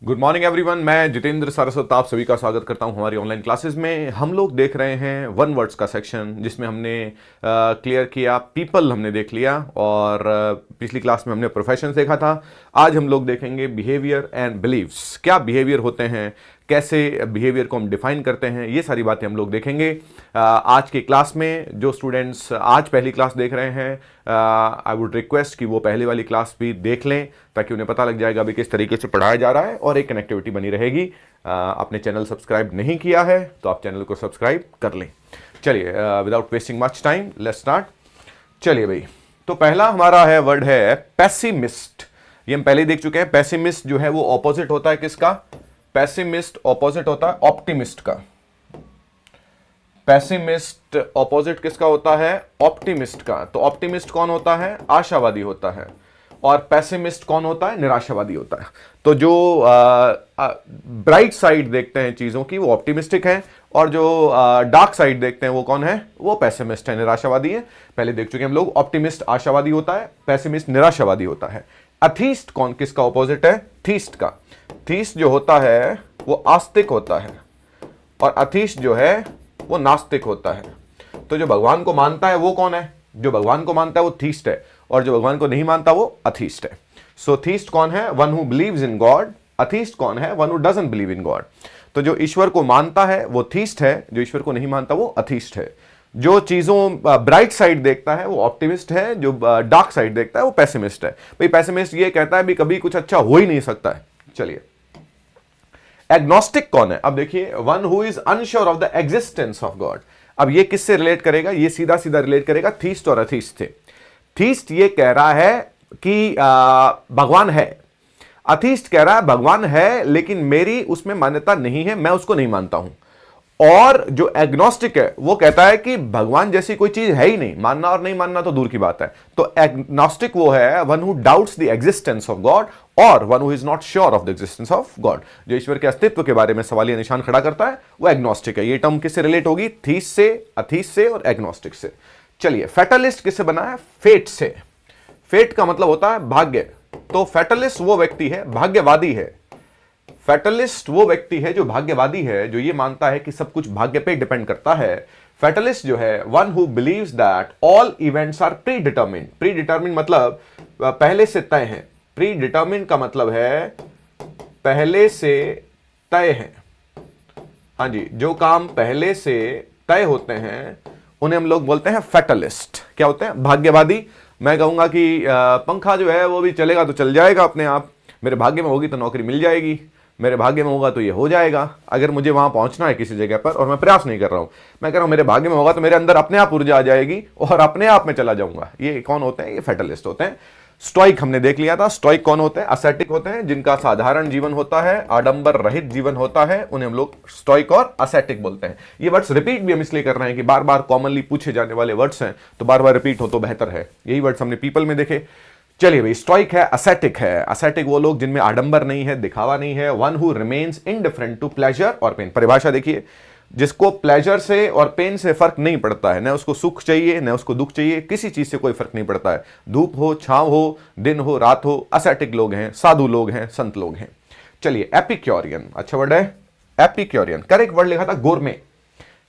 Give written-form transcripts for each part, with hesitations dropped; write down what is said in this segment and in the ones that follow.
Good morning everyone. मैं जितेंद्र सारस्वत आप सभी का स्वागत करता हूं हमारी ऑनलाइन क्लासेस में। हम लोग देख रहे हैं वन वर्ड्स का सेक्शन, जिसमें हमने क्लियर किया पीपल, हमने देख लिया, और पिछली क्लास में हमने प्रोफेशन देखा था। आज हम लोग देखेंगे बिहेवियर एंड बिलीव्स। क्या बिहेवियर होते हैं, कैसे बिहेवियर को हम डिफाइन करते हैं, ये सारी बातें हम लोग देखेंगे आज की क्लास में। जो स्टूडेंट्स आज पहली क्लास देख रहे हैं, आई वुड रिक्वेस्ट कि वो पहले वाली क्लास भी देख लें, ताकि उन्हें पता लग जाएगा अभी किस तरीके से पढ़ाया जा रहा है और एक कनेक्टिविटी बनी रहेगी। आपने चैनल सब्सक्राइब नहीं किया है तो आप चैनल को सब्सक्राइब कर लें। चलिए, without wasting much time let's start. चलिए भाई, तो पहला हमारा है वर्ड है पेसिमिस्ट। ये हम पहले ही देख चुके हैं। पेसिमिस्ट जो है वो ऑपोजिट होता है किसका? पेसिमिस्ट ऑपोजिट होता है ऑप्टिमिस्ट का। पेसिमिस्ट ऑपोजिट किसका होता है? ऑप्टिमिस्ट का। तो ऑप्टिमिस्ट कौन होता है? आशावादी होता है। और पेसिमिस्ट कौन होता है? निराशावादी होता है। तो जो ब्राइट साइड देखते हैं चीजों की वो ऑप्टिमिस्टिक है, और जो डार्क साइड देखते हैं वो कौन है? वो पेसिमिस्ट है, निराशावादी है। पहले देख चुके हैं हम लोग। ऑप्टिमिस्ट आशावादी होता है, पेसिमिस्ट निराशावादी होता है। अथीस्ट कौन किसका ऑपोजिट है? थीस्ट का। थीस्ट जो होता है वो आस्तिक होता है, और अथीस्ट जो है वो नास्तिक होता है। तो जो भगवान को मानता है वो कौन है? जो भगवान को मानता है वो थीस्ट है, और जो भगवान को नहीं मानता वो अथीस्ट है। सो थीस्ट कौन है? One who believes in God. Atheist कौन है? One who doesn't believe in God. तो जो ईश्वर को मानता है वो थीस्ट है, जो ईश्वर को नहीं मानता वो अथीस्ट है। जो चीजों ब्राइट साइड देखता है वो ऑप्टिमिस्ट है, जो डार्क साइड देखता है वो पेसिमिस्ट है। भाई पेसिमिस्ट ये कहता है भी कभी कुछ अच्छा हो ही नहीं सकता है। चलिए, एग्नोस्टिक कौन है? अब देखिए, one who is unsure of the existence of God. अब ये किससे रिलेट करेगा? ये सीधा सीधा रिलेट करेगा थीस्ट और अथीस्ट से। थीस्ट ये कह रहा है कि भगवान है। अथीस्ट कह रहा है भगवान है लेकिन मेरी उसमें मान्यता नहीं है, मैं उसको नहीं मानता हूं। और जो एग्नोस्टिक है वो कहता है कि भगवान जैसी कोई चीज है ही नहीं, मानना और नहीं मानना तो दूर की बात है। तो एग्नोस्टिक वो है one who doubts the existence of God, और one who is not sure of the existence of God. जो ईश्वर के अस्तित्व के बारे में सवालिया निशान खड़ा करता है वो एग्नोस्टिक है। ये टर्म किससे रिलेट होगी? थीस से, अथीस से और एग्नोस्टिक से। चलिए, फैटलिस्ट किससे बना है? फेट से। फेट का मतलब होता है भाग्य। तो फैटलिस्ट वो व्यक्ति है, भाग्यवादी है। फैटलिस्ट वो व्यक्ति है जो भाग्यवादी है, जो ये मानता है कि सब कुछ भाग्य पे डिपेंड करता है। फैटलिस्ट जो है one who believes that all events are predetermined. Predetermined मतलब पहले से तय है। प्री डिटर्मिन्ड का मतलब है पहले से तय है। हाँ जी, जो काम पहले से तय होते हैं उन्हें हम लोग बोलते हैं फैटलिस्ट। क्या होते हैं? भाग्यवादी। मैं कहूंगा कि पंखा जो है वो भी चलेगा तो चल जाएगा अपने आप, मेरे भाग्य में होगी तो नौकरी मिल जाएगी, मेरे भाग्य में होगा तो ये हो जाएगा। अगर मुझे वहां पहुंचना है किसी जगह पर, और मैं प्रयास नहीं कर रहा हूं, मैं कह रहा हूं मेरे भाग्य में होगा तो मेरे अंदर अपने आप ऊर्जा आ जाएगी और अपने आप में चला जाऊंगा। ये कौन होते हैं? ये फैटलिस्ट होते हैं। स्टोइक हमने देख लिया था। स्टोइक कौन होते हैं? असेटिक होते हैं, जिनका साधारण जीवन होता है, आडंबर रहित जीवन होता है, उन्हें हम लोग स्टोइक और असेटिक बोलते हैं। ये वर्ड्स रिपीट भी हम इसलिए कर रहे हैं कि बार बार कॉमनली पूछे जाने वाले वर्ड्स हैं, तो बार बार रिपीट हो तो बेहतर है। यही वर्ड्स हमने पीपल में देखे। चलिए भाई, स्टोइक है, असेटिक है। असेटिक वो लोग जिनमें आडंबर नहीं है, दिखावा नहीं है। One who remains indifferent to pleasure और पेन। परिभाषा देखिए, जिसको प्लेजर से और पेन से फर्क नहीं पड़ता है, न उसको सुख चाहिए न उसको दुख चाहिए, किसी चीज से कोई फर्क नहीं पड़ता है। धूप हो, छांव हो, दिन हो, रात हो, असेटिक लोग हैं, साधु लोग हैं, संत लोग हैं। चलिए, एपिक्योरियन अच्छा वर्ड है। एपिक्योरियन करेक्ट वर्ड लिखा था गोरमे।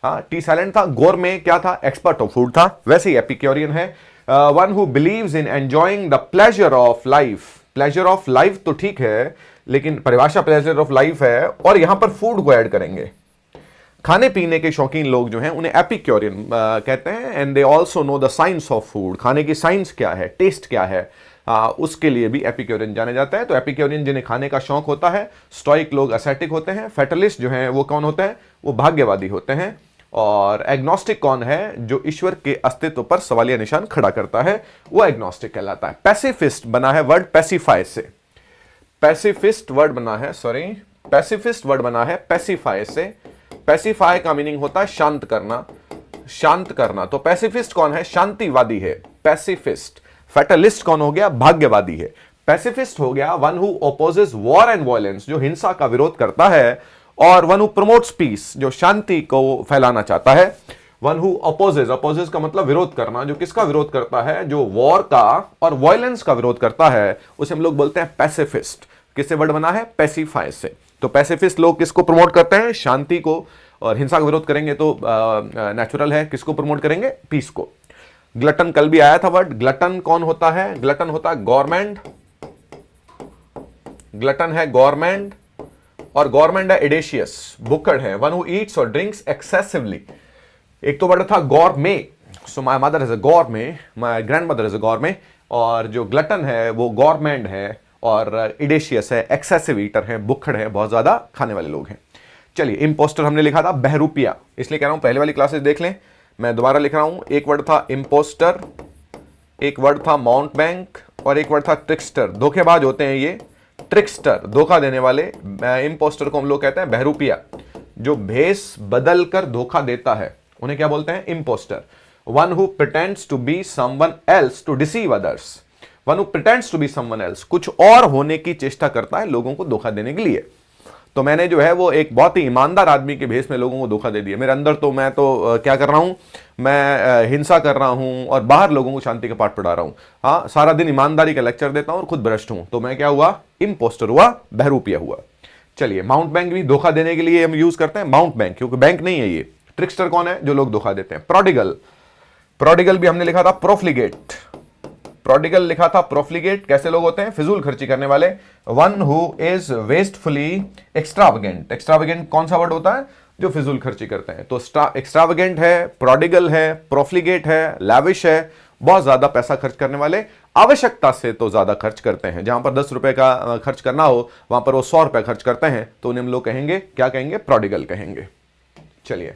हाँ, टी साइलेंट था। गोरमे क्या था? एक्सपर्ट ऑफ फूड था। वैसे ही एपिक्योरियन है one who believes in enjoying the pleasure of life. Pleasure of life तो ठीक है, लेकिन परिभाषा प्लेजर ऑफ लाइफ है, और यहां पर फूड को ऐड करेंगे। खाने पीने के शौकीन लोग जो हैं उन्हें एपिक्योरियन कहते हैं। And they also know the science of food. खाने की साइंस क्या है, टेस्ट क्या है, उसके लिए भी एपिक्योरियन जाने जाता है। तो एपिक्योरियन जिन्हें खाने का शौक होता है। स्टोइक लोग असेटिक होते हैं। फैटलिस्ट जो हैं वो कौन होते हैं? वो भाग्यवादी होते हैं। और एग्नोस्टिक कौन है? जो ईश्वर के अस्तित्व पर सवालिया निशान खड़ा करता है, वो एग्नोस्टिक कहलाता है। पैसिफिस्ट बना है वर्ड पैसिफाई से। पैसिफिस्ट वर्ड बना है, सॉरी, पैसिफिस्ट वर्ड बना है पैसिफाई से। पैसिफाई का मीनिंग होता है शांत करना, शांत करना। तो पैसिफिस्ट कौन है? शांतिवादी है, पैसिफिस्ट। फैटलिस्ट कौन हो गया? भाग्यवादी है। पैसिफिस्ट हो गया one who opposes war and violence, जो हिंसा का विरोध करता है। और वन हु प्रमोट्स पीस, जो शांति को फैलाना चाहता है। वन हु अपोजेस, अपोजेस का मतलब विरोध करना, जो किसका विरोध करता है? जो वॉर का और वायलेंस का विरोध करता है, उसे हम लोग बोलते हैं पैसिफिस्ट। किससे वर्ड बना है? पैसिफाई से। तो पैसिफिस्ट लोग किसको प्रमोट करते हैं? शांति को, और हिंसा का विरोध करेंगे तो नेचुरल है किसको प्रमोट करेंगे? पीस को। ग्लटन, कल भी आया था वर्ड। ग्लटन कौन होता है? ग्लटन होता है गवर्नमेंट, ग्लटन है गवर्नमेंट, और गवर्नमेंट है एडेशियस, भुक्कड़ है, वन हु ईट्स और ड्रिंक्स एक्सेसिवली। एक तो वर्ड था gourmet, so my mother is a gourmet, my grandmother is a gourmet, और जो ग्लटन है वो गवर्नमेंट है, और एडेशियस है एक्सेसिव ईटर है, भुक्कड़ है, बहुत ज्यादा खाने वाले लोग हैं। चलिए, इम्पोस्टर हमने लिखा था बहरूपिया, इसलिए कह रहा हूं पहले वाली क्लासेस देख लें। मैं दोबारा लिख रहा हूं, एक वर्ड था इम्पोस्टर, एक वर्ड था माउंट बैंक, और एक वर्ड था ट्रिक्स्टर। धोखेबाज होते हैं ये, ट्रिक्स्टर धोखा देने वाले। इम्पोस्टर को हम लोग कहते हैं बहरूपिया, जो भेष बदल कर धोखा देता है उन्हें क्या बोलते हैं? Impostor. One who pretends to be someone else to deceive others, one who pretends to be someone else, कुछ और होने की चेष्टा करता है लोगों को धोखा देने के लिए। तो मैंने जो है वो एक बहुत ही ईमानदार आदमी के भेष में लोगों को धोखा दे दिया। मेरे अंदर तो मैं तो क्या कर रहा हूं, मैं हिंसा कर रहा हूं और बाहर लोगों को शांति का पाठ पढ़ा रहा हूं। हाँ, सारा दिन ईमानदारी का लेक्चर देता हूं और खुद भ्रष्ट हूं। तो मैं क्या हुआ? इम्पोस्टर हुआ, बहरूपिया हुआ। चलिए, माउंट बैंक भी धोखा देने के लिए हम यूज करते हैं, माउंट बैंक, क्योंकि बैंक नहीं है ये। ट्रिक्स्टर कौन है? जो लोग धोखा देते हैं। प्रोडिगल, प्रोडिगल भी हमने लिखा था प्रोफ्लिगेट, प्रोडिगल लिखा था प्रोफ्लिगेट। कैसे लोग होते हैं? फिजूल खर्ची करने वाले। One who is wastefully extravagant, extravagant कौन सा वर्ड होता है? जो फिजूल खर्ची करते हैं। तो एक्स्ट्रावेगेंट है, प्रोडिगल है, प्रोफ्लिगेट है, लैविश है, बहुत ज्यादा पैसा खर्च करने वाले, आवश्यकता से तो ज्यादा खर्च करते हैं। जहां पर 10 रुपए का खर्च करना हो वहां पर वो 100 रुपए खर्च करते हैं, तो उन्हें हम लोग कहेंगे, क्या कहेंगे? प्रोडिगल कहेंगे। चलिए,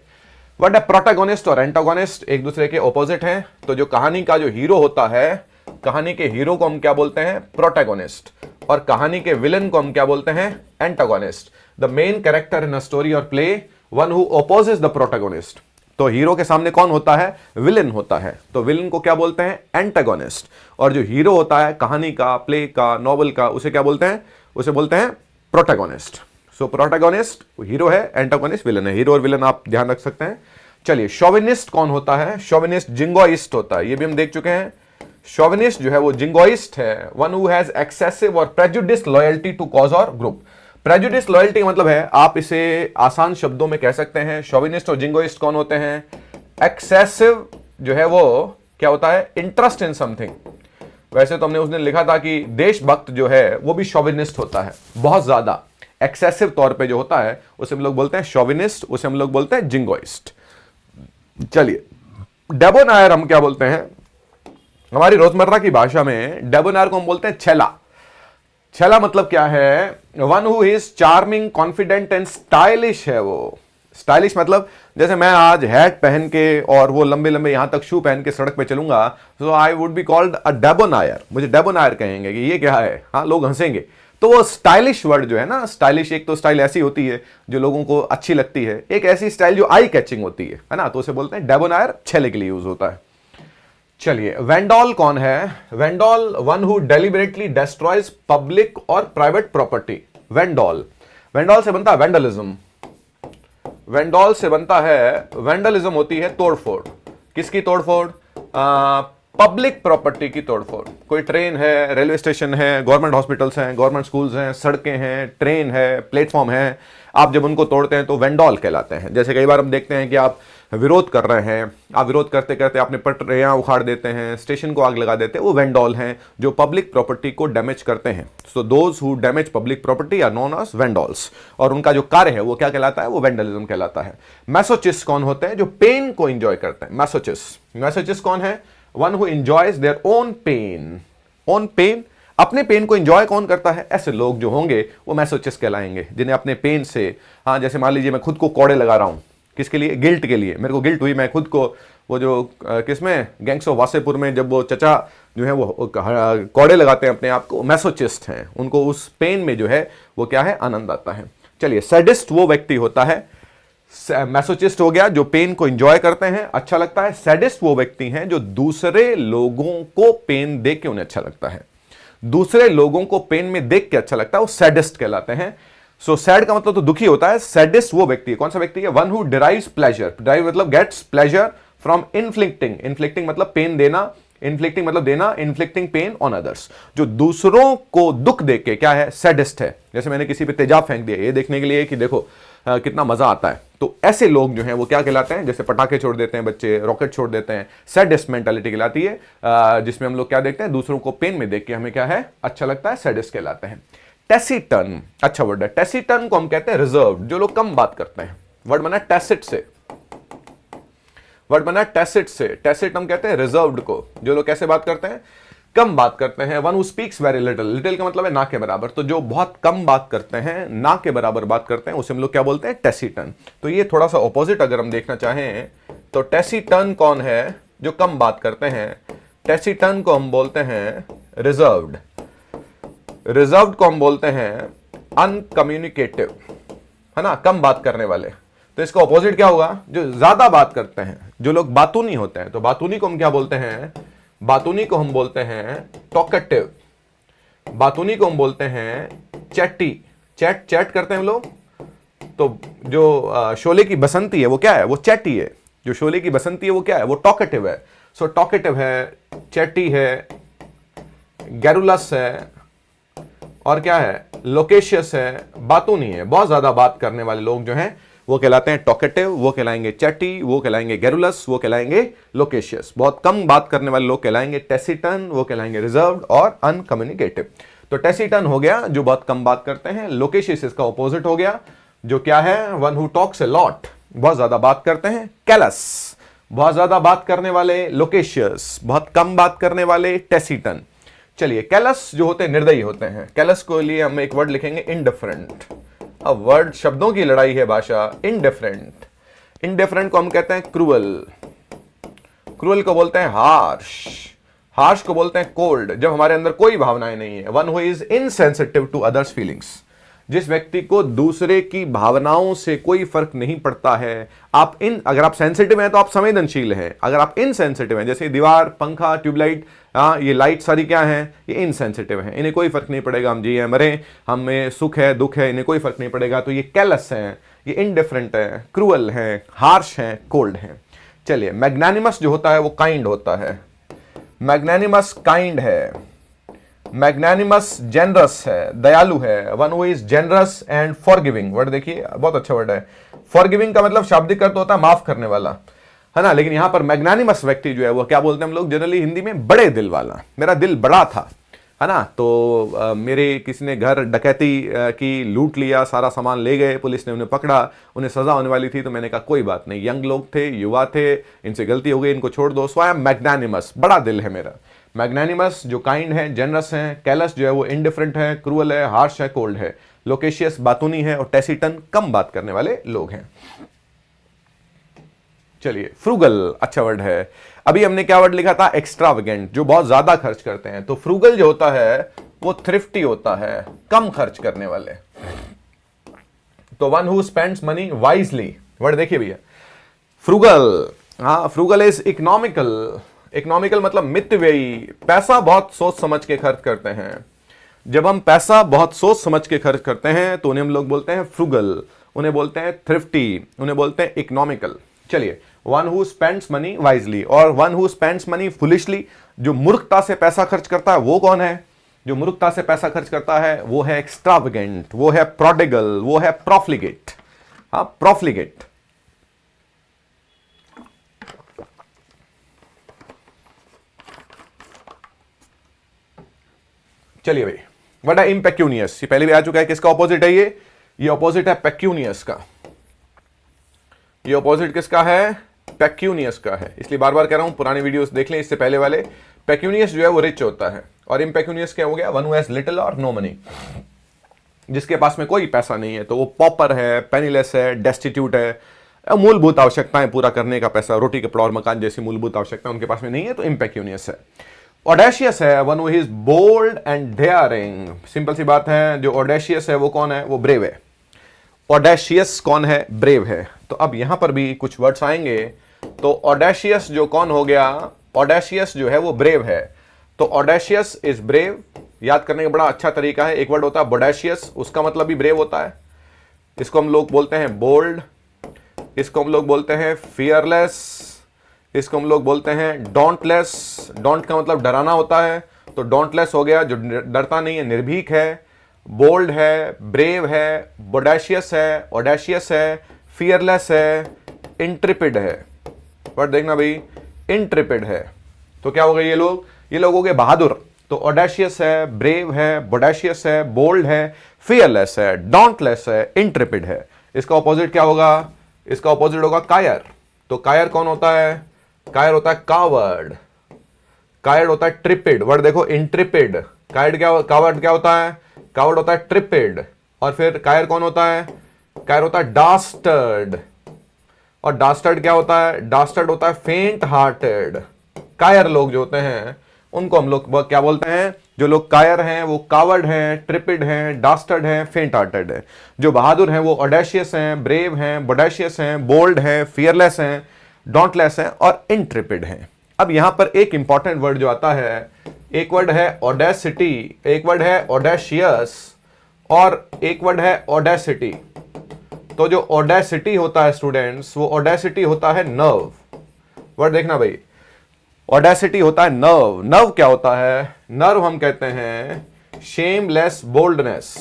वर्ड है प्रोटैगोनिस्ट और एंटागोनिस्ट, एक दूसरे के ऑपोजिट हैं। तो जो कहानी का जो हीरो होता है, कहानी के हीरो को हम क्या बोलते हैं? प्रोटैगोनिस्ट, और कहानी के विलन को हम क्या बोलते हैं? Antagonist. The main character in a story और play, one who opposes the protagonist. तो हीरो के सामने कौन होता है? विलन होता है। तो विलन को क्या बोलते हैं? एंटागोनिस्ट। और जो हीरो होता है कहानी का, प्ले का, नॉवल का, उसे क्या बोलते हैं? उसे बोलते हैं प्रोटैगोनिस्ट। सो प्रोटैगोनिस्ट हीरो है, एंटागोनिस्ट विलन है। हीरो और विलन आप ध्यान रख सकते हैं। चलिए, शोविनिस्ट कौन होता है? शोविनिस्ट जिंगोइस्ट होता है, ये भी हम देख चुके हैं। शोविनिस्ट जो है वो जिंगोइस्ट है, वन हु हैज एक्सेसिव और प्रेजुडिस लॉयल्टी टू कॉज और ग्रुप। प्रेजुडिस लॉयल्टी मतलब है, आप इसे आसान शब्दों में कह सकते हैं, शोविनिस्ट और जिंगोइस्ट कौन होते हैं? एक्सेसिव जो है वो क्या होता है? Interest in something. वैसे तो हमने उस दिन लिखा था कि देशभक्त जो है वो भी शोविनिस्ट होता है, बहुत ज्यादा एक्सेसिव तौर पे जो होता है उसे हम लोग बोलते हैं शोविनिस्ट, उसे हम लोग बोलते हैं जिंगोइस्ट। चलिए, डेबोनायर हम क्या बोलते हैं? हमारी रोजमर्रा की भाषा में डेबोनायर को हम बोलते हैं छेला। छेला मतलब क्या है? One who is charming, confident and stylish है वो। स्टाइलिश मतलब जैसे मैं आज हैट पहन के और वो लंबे लंबे यहां तक शू पहन के सड़क पे चलूंगा, so I would be called a debonair. मुझे डेबोनायर कहेंगे कि ये क्या है, हाँ, लोग हंसेंगे। तो वो स्टाइलिश वर्ड जो है ना, स्टाइलिश, एक तो स्टाइल ऐसी होती है जो लोगों को अच्छी लगती है, एक ऐसी स्टाइल जो आई कैचिंग होती है ना, तो उसे बोलते हैं डेबोनायर, छेले के लिए यूज होता है। चलिए, वेंडॉल कौन है? Vandal, one who deliberately destroys public और प्राइवेट प्रॉपर्टी। वेंडॉल, वेंडॉल से बनता है वेंडलिज्म। वेंडॉल से बनता है, वेंडलिज्म होती है तोड़फोड़। किसकी तोड़फोड़? पब्लिक प्रॉपर्टी की तोड़फोड़। कोई ट्रेन है, रेलवे स्टेशन है, गवर्नमेंट हॉस्पिटल्स हैं, गवर्नमेंट स्कूल्स हैं, सड़कें हैं, ट्रेन है, प्लेटफॉर्म है, आप जब उनको तोड़ते हैं तो वेंडॉल कहलाते हैं। जैसे कई बार हम देखते हैं कि आप विरोध कर रहे हैं, आप विरोध करते करते आपने पटरियां उखाड़ देते हैं, स्टेशन को आग लगा देते हैं, वो वेंडॉल हैं जो पब्लिक प्रॉपर्टी को डैमेज करते हैं। So those who damage public property are known as vandals, और उनका जो कार्य है वो क्या कहलाता है? वो वेंडलिज्म कहलाता है। मैसोचिस्ट कौन होते हैं? जो पेन को एंजॉय करते हैं। मैसोचिस्ट, मैसोचिस्ट कौन है? One who enjoys their own pain. Own pain, अपने पेन को एंजॉय कौन करता है? ऐसे लोग जो होंगे वो मैसोचिस्ट कहलाएंगे, जिन्हें अपने पेन से, हाँ, जैसे मान लीजिए मैं खुद को कोड़े लगा रहा हूं, किसके लिए? गिल्ट के लिए। मेरे को गिल्ट हुई, मैं खुद को, वो जो किसमें, गैंग्स ऑफ वासेपुर में जब वो चचा जो है वो कोड़े लगाते हैं अपने आप को, मैसोचिस्ट हैं। उनको उस पेन में जो है वो क्या है? आनंद आता है। चलिए, सैडिस्ट वो व्यक्ति होता है, मैसोचिस्ट हो गया जो पेन को एंजॉय करते हैं, अच्छा लगता है। सैडिस्ट वो व्यक्ति हैं जो दूसरे लोगों को पेन देख के उन्हें अच्छा लगता है। दूसरे लोगों को पेन में देख के अच्छा लगता है, वो सैडिस्ट कहलाते हैं। सो सैड का मतलब तो दुखी होता है। सैडिस्ट वो व्यक्ति है, कौन सा व्यक्ति है? One who derives pleasure, derive मतलब gets pleasure from inflicting, inflicting मतलब पेन देना, इन्फ्लिक्टिंग मतलब देना, इन्फ्लिक्टिंग पेन ऑन अदर्स, जो दूसरों को दुख देके के क्या है, सैडिस्ट है। जैसे मैंने किसी पे तेजाब फेंक दिया ये देखने के लिए कि देखो कितना मजा आता है, तो ऐसे लोग जो हैं वो क्या कहलाते हैं, जैसे पटाखे छोड़ देते हैं बच्चे, रॉकेट छोड़ देते हैं, सैडिस्ट मेंटालिटी कहलाती है, जिसमें हम लोग क्या देखते हैं, दूसरों को पेन में देख के हमें क्या है, अच्छा लगता है, सैडिस्ट कहलाते हैं। टैसिटर्न अच्छा वर्ड है। टैसिटर्न को हम कहते हैं रिजर्व, जो लोग कम बात करते हैं। वर्ड बना टैसिट से, वर्ड बना टैसिट से। टैसिट हम कहते हैं रिजर्व्ड को, जो लोग कैसे बात करते हैं, कम बात करते हैं। One who speaks very little, little का मतलब है ना के बराबर, तो जो बहुत कम बात करते हैं, ना के बराबर बात करते हैं, उसे हम लोग क्या बोलते हैं, टैसिटर्न। तो ये थोड़ा सा ऑपोजिट अगर हम देखना चाहें तो टैसिटर्न कौन है, जो कम बात करते हैं, टैसिटर्न को हम बोलते हैं रिजर्व्ड। रिजर्व्ड को हम बोलते हैं अनकम्युनिकेटिव, है ना, कम बात करने वाले। तो इसका ऑपोजिट क्या होगा, जो ज्यादा बात करते हैं, जो लोग बातूनी होते हैं। तो बातूनी को हम क्या बोलते हैं, बातूनी को हम बोलते हैं टॉकेटिव। बातूनी को हम बोलते हैं चैटी। चैट चैट करते हैं हम लोग, तो जो शोले की बसंती है वो क्या है, वो चैटी है। जो शोले की बसंती है वो क्या है, वो टॉकेटिव है। सो टॉकेटिव है, चैटी है, गैरुलस है, और क्या है, लोकेशियस है, बातूनी है। बहुत ज्यादा बात करने वाले लोग जो हैं वो कहलाते हैं टॉकेटिव, वो कहलाएंगे चैटी, वो कहलाएंगे गैरुलस, वो कहलाएंगे लोकेशियस। बहुत कम बात करने वाले लोग कहलाएंगे टैसिटर्न, वो कहलाएंगे रिजर्व्ड और अनकम्युनिकेटिव। तो टैसिटर्न हो गया जो बहुत कम बात करते हैं, लोकेशियस इसका ऑपोजिट हो गया, जो क्या है, one who talks a lot, बहुत ज्यादा बात करते हैं। कैलस, बहुत ज्यादा बात करने वाले लोकेशियस, बहुत कम बात करने वाले टैसिटर्न। चलिए, कैलस जो होते हैं निर्दयी होते हैं। कैलस को लिए हम एक वर्ड लिखेंगे इनडिफरेंट। अब वर्ड शब्दों की लड़ाई है भाषा। इनडिफरेंट, इनडिफरेंट को हम कहते हैं क्रूअल। क्रूअल को बोलते हैं हार्श। हार्श को बोलते हैं कोल्ड, जब हमारे अंदर कोई भावनाएं नहीं है। One who is insensitive to others feelings, जिस व्यक्ति को दूसरे की भावनाओं से कोई फर्क नहीं पड़ता है। अगर आप सेंसिटिव हैं तो आप संवेदनशील हैं। अगर आप इनसेंसिटिव हैं, जैसे दीवार, पंखा, ट्यूबलाइट, ये लाइट सारी क्या हैं, ये इनसेंसिटिव हैं, इन्हें कोई फर्क नहीं पड़ेगा, हम जिए मरे, हमें सुख है दुख है, इन्हें कोई फर्क नहीं पड़ेगा। तो ये कैलस हैं, ये इनडिफरेंट है, क्रूअल हैं, हार्श हैं, कोल्ड हैं। चलिए, मैग्नानिमस जो होता है वो काइंड होता है। मैग्नानिमस काइंड है, मैग्नानिमस जेनरस है, दयालु है। One who is generous and forgiving. Word देखिए, बहुत अच्छा वर्ड है। फॉरगिविंग का मतलब शाब्दिक अर्थ होता है माफ करने वाला, है ना, लेकिन यहां पर मैग्नानिमस व्यक्ति जो है वो क्या बोलते हैं हम लोग जनरली हिंदी में, बड़े दिल वाला। मेरा दिल बड़ा था, है ना, तो मेरे किसी ने घर डकैती की, लूट लिया, सारा सामान ले गए, पुलिस ने उन्हें पकड़ा, उन्हें सजा होने वाली थी, तो मैंने कहा कोई बात नहीं, यंग लोग थे, युवा थे, इनसे गलती हो गई, इनको छोड़ दो। सो आई एम मैग्नानिमस, बड़ा दिल है मेरा। मैग्नानिमस जो काइंड है, जेनरस है। कैलस जो है वो इंडिफरेंट है, क्रूअल है, हार्श है, कोल्ड है। लोकेशियस बातूनी है, और टैसिटर्न कम बात करने वाले लोग हैं। चलिए, फ्रूगल अच्छा वर्ड है। अभी हमने क्या वर्ड लिखा था, एक्स्ट्रावेगेंट, जो बहुत ज्यादा खर्च करते हैं। तो फ्रूगल जो होता है वो थ्रिफ्टी होता है, कम खर्च करने वाले। तो one who spends money wisely. Word देखिए भैया, फ्रूगल, हाँ, फ्रूगल इज इकोनॉमिकल। इकोनॉमिकल मतलब मितव्ययी, पैसा बहुत सोच समझ के खर्च करते हैं। जब हम पैसा बहुत सोच समझ के खर्च करते हैं तो उन्हें हम लोग बोलते हैं फ्रूगल, उन्हें बोलते हैं थ्रिफ्टी, उन्हें बोलते हैं इकोनॉमिकल। चलिए, one who spends money wisely और one who spends money foolishly, जो मूर्खता से पैसा खर्च करता है वो कौन है, जो मूर्खता से पैसा खर्च करता है वो है एक्स्ट्रावेगेंट, वो है प्रोडिगल, वो है प्रॉफ्लिगेट। हाँ, प्रॉफ्लिगेट। चलिए भाई, व्हाट है इम्पेक्यूनियस, ये पहले भी आ चुका है। किसका ऑपोजिट है ये ऑपोजिट है पेक्यूनियस का। ये ऑपोजिट किसका है, पेक्यूनियस का है। इसलिए बार बार कह रहा हूं, पुराने वीडियोस देख लें इससे पहले वाले। पेक्यूनियस जो है वो रिच होता है, और इम्पेक्यूनियस क्या हो गया, वन हु हैज लिटिल और नो मनी, जिसके पास में कोई पैसा नहीं है। तो वो पॉपर है, पेनीलेस है, डेस्टिट्यूट है, मूलभूत आवश्यकताएं पूरा करने का पैसा, रोटी कपड़ा और मकान जैसी मूलभूत आवश्यकताएं उनके पास में नहीं है, तो इम्पेक्यूनियस है। ऑडेशियस है, one who is bold and daring. Simple सी बात है, जो ऑडेशियस है वो कौन है, वो ब्रेव है। ऑडेशियस कौन है, ब्रेव है। तो अब यहां पर भी कुछ वर्ड्स आएंगे। तो ऑडेशियस जो कौन हो गया, ऑडेशियस जो है वो ब्रेव है। तो ऑडेशियस इज ब्रेव, याद करने का बड़ा अच्छा तरीका है। एक वर्ड होता है बोडेशियस, उसका मतलब भी ब्रेव होता है। इसको हम लोग बोलते हैं बोल्ड, इसको हम लोग बोलते हैं फियरलेस, इसको हम लोग बोलते हैं डोंटलेस। डोंट का मतलब डराना होता है, तो डोंटलेस हो गया जो डरता नहीं है, निर्भीक है। बोल्ड है, ब्रेव है, बोडेशियस है, ऑडेशियस है, फियरलेस है, इंट्रिपिड है। वर्ड देखना भाई, इंट्रिपिड है। तो क्या हो गए ये लोग हो गए बहादुर। तो ऑडेशियस है, ब्रेव है, बोडेशियस है, बोल्ड है, फियरलेस है, डोंटलेस है, इंट्रिपिड है। इसका ऑपोजिट क्या होगा? इसका ऑपोजिट होगा कायर। तो कायर कौन होता है? कायर होता है कावर्ड। कावर्ड होता है ट्रिपिड। वर्ड देखो, इंट्रिपिड। कावर्ड क्या होता है? कावर्ड होता है ट्रिपिड। और फिर कायर कौन होता है? कायर होता है डास्टर्ड। और डास्टर्ड क्या होता है? डास्टर्ड होता है फेंट हार्टेड। कायर लोग जो होते हैं उनको हम लोग क्या बोलते हैं? जो लोग कायर हैं वो कावर्ड हैं, ट्रिपिड हैं, डास्टर्ड हैं, फेंट हार्टेड है। जो बहादुर हैं वो ऑडेशियस हैं, ब्रेव हैं, बोडेशियस हैं, बोल्ड हैं, फियरलेस हैं, डोंटलेस हैं और इंट्रिपिड हैं। अब यहां पर एक इंपॉर्टेंट वर्ड जो आता है, एक वर्ड है ऑडेसिटी, एक वर्ड है ऑडेशियस और एक वर्ड है ऑडेसिटी। तो जो ऑडेसिटी होता है स्टूडेंट्स, वो ऑडेसिटी होता है नर्व। वर्ड देखना भाई, ऑडेसिटी होता है नर्व। नर्व क्या होता है? नर्व हम कहते हैं shameless boldness.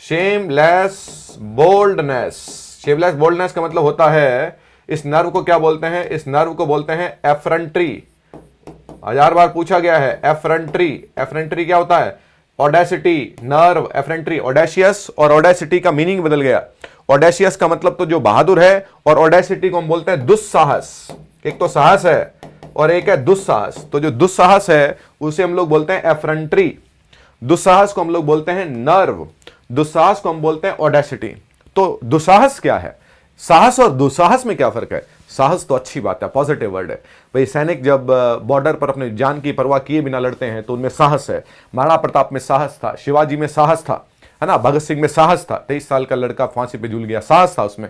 Shameless boldness. Shameless boldness का मतलब होता है, इस नर्व को क्या बोलते हैं? इस नर्व को बोलते हैं एफरंट्री। 1000 बार पूछा गया है, एफरंट्री। एफरंट्री क्या होता है? Audacity, nerve, effrontery, audacious. और ऑडेसिटी का मीनिंग बदल गया। ऑडेशियस का मतलब तो जो बहादुर है, और ऑडेसिटी को हम बोलते हैं दुस्साहस। एक तो साहस है और एक है दुस्साहस। तो जो दुस्साहस है उसे हम लोग बोलते हैं एफरंट्री। दुस्साहस को हम लोग बोलते हैं नर्व। दुस्साहस को हम बोलते हैं ऑडेसिटी। तो दुस्साहस क्या है? साहस और दुस्साहस में क्या फर्क है? साहस तो अच्छी बात है, पॉजिटिव वर्ड है भाई। सैनिक जब बॉर्डर पर अपने जान की परवाह किए बिना लड़ते हैं तो उनमें साहस है। महाराणा प्रताप में साहस था, शिवाजी में साहस था, है ना, भगत सिंह में साहस था। 23 साल का लड़का फांसी पे झूल गया, साहस था उसमें।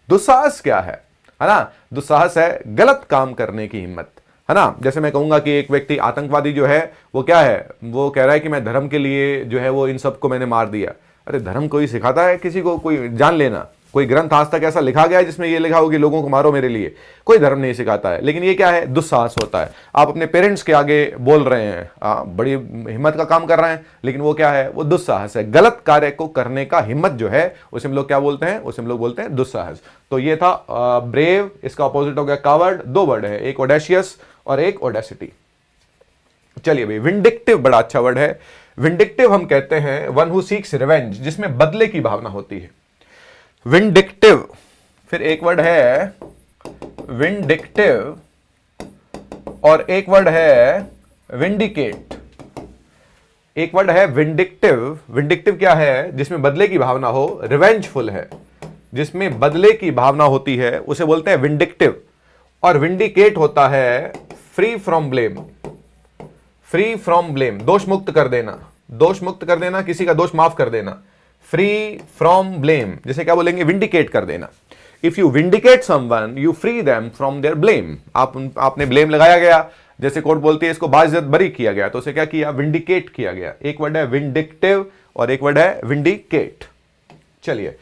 दुस्साहस क्या है ना? दुस्साहस है गलत काम करने की हिम्मत, है ना। जैसे मैं कहूंगा कि एक व्यक्ति आतंकवादी जो है वो क्या है? वो कह रहा है कि मैं धर्म के लिए जो है वो इन सबको मैंने मार दिया। अरे धर्म कोई सिखाता है किसी को कोई जान लेना? कोई ग्रंथ आज तक ऐसा लिखा गया है जिसमें ये लिखा हो कि लोगों को मारो मेरे लिए? कोई धर्म नहीं सिखाता है। लेकिन ये क्या है? दुस्साहस होता है। आप अपने पेरेंट्स के आगे बोल रहे हैं, बड़ी हिम्मत का काम कर रहे हैं, लेकिन वो क्या है? वो दुस्साहस है। गलत कार्य को करने का हिम्मत जो है उसे हम लोग क्या बोलते हैं? उसे हम लोग बोलते हैं दुस्साहस। तो ये था ब्रेव, इसका ऑपोजिट हो गया कावर्ड। 2 वर्ड है, एक ऑडेशियस और एक ऑडेसिटी। चलिए भाई, विंडिक्टिव बड़ा अच्छा वर्ड है। विंडिक्टिव हम कहते हैं वन हु सीक्स रिवेंज, जिसमें बदले की भावना होती है। विंडिक्टिव। फिर एक वर्ड है विंडिक्टिव और एक वर्ड है विंडिकेट। एक वर्ड है विंडिक्टिव। विंडिक्टिव क्या है? जिसमें बदले की भावना हो। रिवेंजफुल है, जिसमें बदले की भावना होती है, उसे बोलते हैं विंडिक्टिव। और विंडिकेट होता है free from blame. Free from blame, दोष मुक्त कर देना। दोष मुक्त कर देना, किसी का दोष माफ कर देना। फ्री फ्रॉम ब्लेम, जैसे क्या बोलेंगे? विंडिकेट कर देना। If you vindicate someone, you free them from their blame. आपने ब्लेम लगाया गया, जैसे कोर्ट बोलती है इसको बाइज्जत बरी किया गया, तो उसे क्या किया? विंडिकेट किया गया। एक वर्ड है विंडिक्टिव और एक वर्ड है विंडिकेट। चलिए,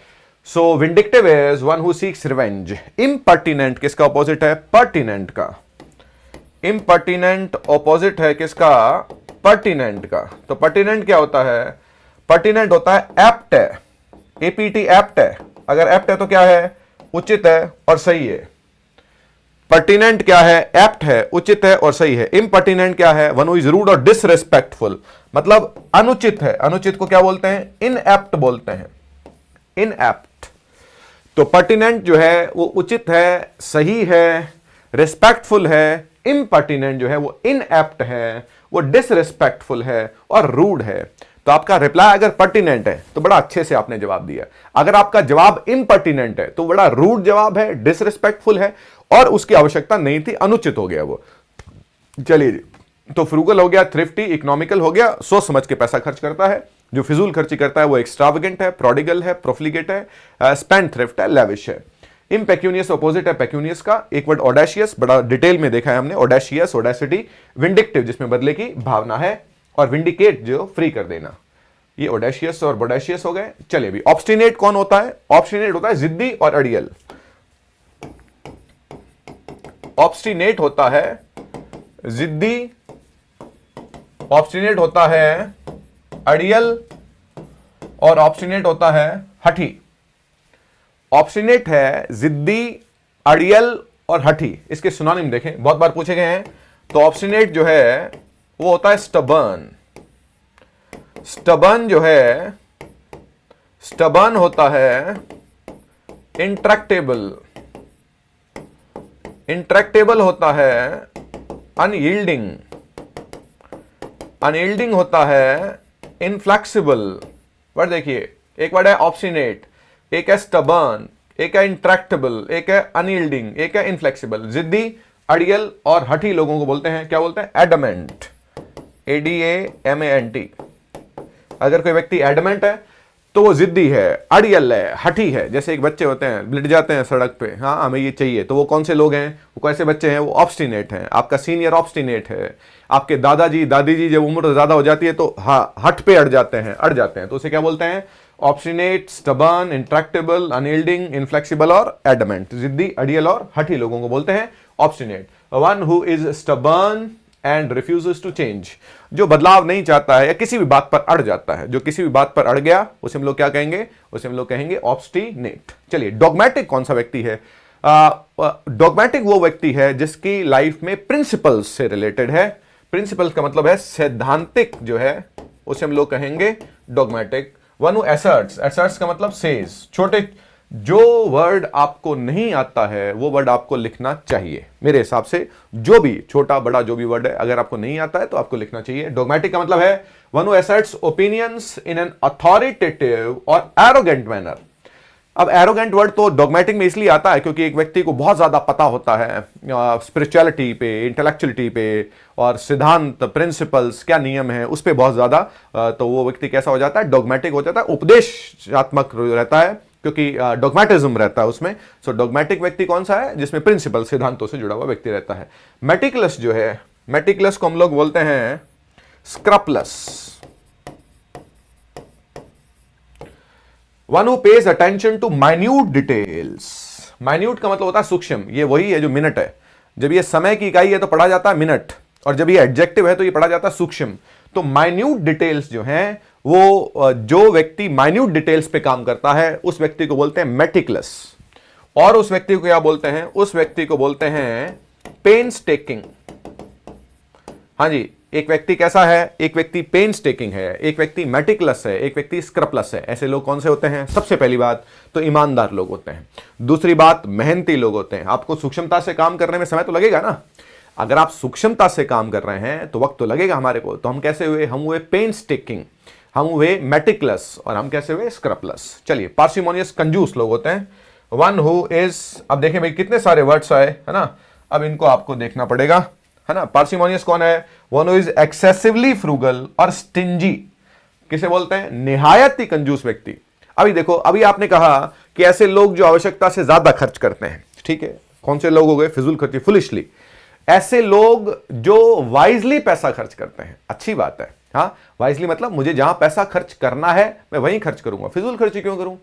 so vindictive is one who seeks revenge. Impertinent किसका ऑपोजिट है? पर्टिनेंट का। इम्पर्टिनेंट ऑपोजिट है किसका? पर्टिनेंट का। तो पर्टिनेंट क्या होता है? पर्टिनेंट होता है एप्ट है। एपीटी एप्ट है। अगर एप्ट है तो क्या है? उचित है और सही है। पर्टिनेंट क्या है? एप्ट है, उचित है और सही है। इम्पर्टिनेंट क्या है? वन हु इज रूड और डिसरेस्पेक्टफुल, मतलब अनुचित है। अनुचित को क्या बोलते हैं? इनएप्ट बोलते हैं। इनएप्ट। तो पर्टिनेंट जो है वो उचित है, सही है, रिस्पेक्टफुल है। इम्पर्टिनेंट जो है वो इनएप्ट है, वो डिसरिस्पेक्टफुल है और रूड है। तो आपका रिप्लाई अगर पर्टिनेंट है तो बड़ा अच्छे से आपने जवाब दिया। अगर आपका जवाब इम्पर्टिनेंट है तो बड़ा रूड जवाब है, डिसरिस्पेक्टफुल है और उसकी आवश्यकता नहीं थी, अनुचित हो गया वो। चलिए जी, तो फ्रूगल हो गया, थ्रिफ्टी, इकोनॉमिकल हो गया, सोच समझ के पैसा खर्च करता है। जो फिजूल खर्ची करता है वो एक्स्ट्रावेगेंट है, प्रोडिगल है, प्रोफ्लिगेट है, स्पेंड थ्रिफ्ट है, लेविश है। इम्पेक्यूनियस ऑपोजिट है पेक्यूनियस का। एक वर्ड ऑडेशियस, बड़ा डिटेल में देखा है हमने। Audacious, audacity. विंडिक्टिव जिसमें बदले की भावना है और विंडिकेट जो फ्री कर देना। ये ऑडेशियस और बोडेशियस हो गए। चलिए भी, ऑब्स्टिनेट कौन होता है? ऑब्स्टिनेट होता है जिद्दी और अड़ियल। ऑब्स्टिनेट होता है जिद्दी, ऑब्स्टिनेट होता है अड़ियल, और ऑब्स्टिनेट होता है हठी। ऑब्स्टिनेट है जिद्दी, अड़ियल और हठी। इसके सिनोनिम देखें, बहुत बार पूछे गए हैं। तो ऑब्स्टिनेट जो है वो होता है स्टबर्न। स्टबर्न जो है, स्टबर्न होता है इंट्रैक्टेबल। इंट्रैक्टेबल होता है अनयील्डिंग। अनयील्डिंग होता है इनफ्लेक्सिबल। वर्ड देखिए, एक वर्ड है ऑब्स्टिनेट, एक है स्टबर्न, एक है इंट्रैक्टेबल, एक है अनयील्डिंग, एक है इनफ्लेक्सिबल। जिद्दी, अड़ियल और हठी लोगों को बोलते हैं, क्या बोलते हैं? एडमेंट। ADAMANT। अगर कोई व्यक्ति एडमेंट है तो वो जिद्दी है, अड़ियल है, हठी है। जैसे एक बच्चे होते हैं, लिट जाते हैं सड़क पे, हाँ हमें ये चाहिए, तो वो कौन से लोग हैं? वो कैसे बच्चे हैं? वो ऑब्स्टिनेट हैं। आपका सीनियर ऑब्स्टिनेट है। आपके दादाजी दादी जब उम्र ज्यादा हो जाती है तो हाँ हट पे अड़ जाते हैं, तो उसे क्या बोलते हैं? Obstinate, stubborn, intractable, unyielding, inflexible और एडमेंट। जिद्दी, अड़ियल और हठी लोगों को बोलते हैं obstinate. One who is stubborn and refuses to change, जो बदलाव नहीं चाहता है या किसी भी बात पर अड़ जाता है, जो किसी भी बात पर अड़ गया, उसे हम लोग क्या कहेंगे? उसे हम लोग कहेंगे ऑब्स्टिनेट। चलिए, डॉगमेटिक कौन सा व्यक्ति है? डॉगमेटिक वो व्यक्ति है जिसकी लाइफ में प्रिंसिपल्स से रिलेटेड है। प्रिंसिपल्स का मतलब है सैद्धांतिक जो है, उसे हम लोग कहेंगे डॉगमेटिक। वन हु एसर्ट्स, एसर्ट्स का मतलब सेज। छोटे जो वर्ड आपको नहीं आता है वो वर्ड आपको लिखना चाहिए। मेरे हिसाब से जो भी छोटा बड़ा जो भी वर्ड है, अगर आपको नहीं आता है तो आपको लिखना चाहिए। डॉगमेटिक का मतलब है one who asserts opinions in an authoritative और एरोगेंट मैनर। अब एरोगेंट वर्ड तो डॉगमेटिक में इसलिए आता है क्योंकि एक व्यक्ति को बहुत ज्यादा पता होता है स्पिरिचुअलिटी पे, इंटेलेक्चुअलिटी पे, और सिद्धांत, प्रिंसिपल्स, क्या नियम है, उस पे बहुत ज्यादा, तो वो व्यक्ति कैसा हो जाता है? डॉगमेटिक हो जाता है। उपदेशात्मक रहता है क्योंकि डॉगमेटिज्म रहता है उसमें। सो डॉगमेटिक व्यक्ति कौन सा है? जिसमें प्रिंसिपल, सिद्धांतों से जुड़ा हुआ व्यक्ति रहता है। मेटिकुलस जो है, मेटिकुलस को हम लोग बोलते हैं scrupulous. One who pays attention to minute details. Minute का मतलब होता है सूक्ष्म। ये वही है जो मिनट है। जब ये समय की इकाई है तो पढ़ा जाता है मिनट, और जब ये एडजेक्टिव है तो ये पढ़ा जाता है सूक्ष्म। तो माइन्यूट डिटेल्स जो हैं, वो जो व्यक्ति माइन्यूट डिटेल्स पे काम करता है उस व्यक्ति को बोलते हैं मेटिकुलस। और उस व्यक्ति को क्या बोलते हैं? उस व्यक्ति को बोलते हैं पेन्सटेकिंग। हाँ जी, एक व्यक्ति कैसा है? एक व्यक्ति पेन्सटेकिंग है, एक व्यक्ति मेटिकुलस है, एक व्यक्ति स्क्रपलस है। ऐसे लोग कौन से होते हैं? सबसे पहली बात तो ईमानदार लोग होते हैं। दूसरी बात, मेहनती लोग होते हैं। आपको सूक्ष्मता से काम करने में समय तो लगेगा ना। अगर आप सूक्ष्मता से काम कर रहे हैं तो वक्त तो लगेगा हमारे को। तो हम कैसे हुए? हम हुए पेन्सटेकिंग, हम हुए मेटिकुलस, और हम कैसे हुए? स्क्रपलस। चलिए, पार्सिमोनियस, कंजूस लोग होते हैं। वन हु इज, अब देखें भाई कितने सारे वर्ड्स आए, है ना। अब इनको आपको देखना पड़ेगा, है ना। पार्सिमोनियस कौन है? One who is excessively frugal और स्टिंजी। किसे बोलते हैं? निहायत ही कंजूस व्यक्ति। अभी देखो, अभी आपने कहा कि ऐसे लोग जो आवश्यकता से ज्यादा खर्च करते हैं, ठीक है। कौन से लोग हो गए? फिजूल खर्ची, फुलिशली। ऐसे लोग जो वाइजली पैसा खर्च करते हैं, अच्छी बात है। हाँ, वाइजली मतलब मुझे जहां पैसा खर्च करना है मैं वहीं खर्च करूंगा। फिजूल खर्ची क्यों करूं?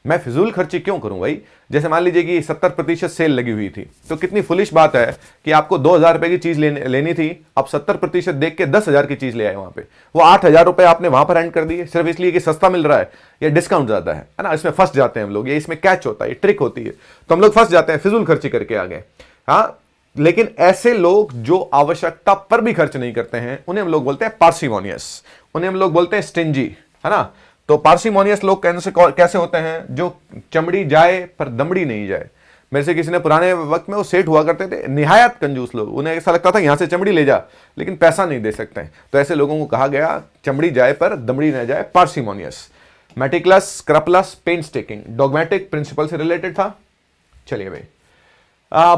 मैं फिजूल खर्ची क्यों करूं भाई? जैसे मान लीजिए कि 70% सेल लगी हुई थी, तो कितनी फुलिश बात है कि आपको 2000 रुपए की चीज लेनी थी, आप 70% देख के 10,000 की चीज ले आए। वहां पे वो 8,000 रुपए आपने वहां पर एंड कर दिए, सिर्फ इसलिए कि सस्ता मिल रहा है या डिस्काउंट ज्यादा है ना। इसमें फंस जाते हैं हम लोग, ये इसमें कैच होता है, ट्रिक होती है, तो हम लोग फंस जाते हैं, फिजूल खर्ची करके आ गए। हाँ, लेकिन ऐसे लोग जो आवश्यकता पर भी खर्च नहीं करते हैं उन्हें हम लोग बोलते हैं पार्सिमोनियस, उन्हें हम लोग बोलते हैं स्टिंजी, है ना। तो पार्सिमोनियस लोग कैसे होते हैं? जो चमड़ी जाए पर दमड़ी नहीं जाए। मेरे से किसी ने पुराने वक्त में वो सेठ हुआ करते थे, निहायत कंजूस लोग, उन्हें ऐसा लगता था यहां से चमड़ी ले जा, लेकिन पैसा नहीं दे सकते। तो ऐसे लोगों को कहा गया चमड़ी जाए पर दमड़ी न जाए, parsimonious. Meticulous, scrupulous, painstaking, dogmatic, principle से रिलेटेड था। चलिए भाई,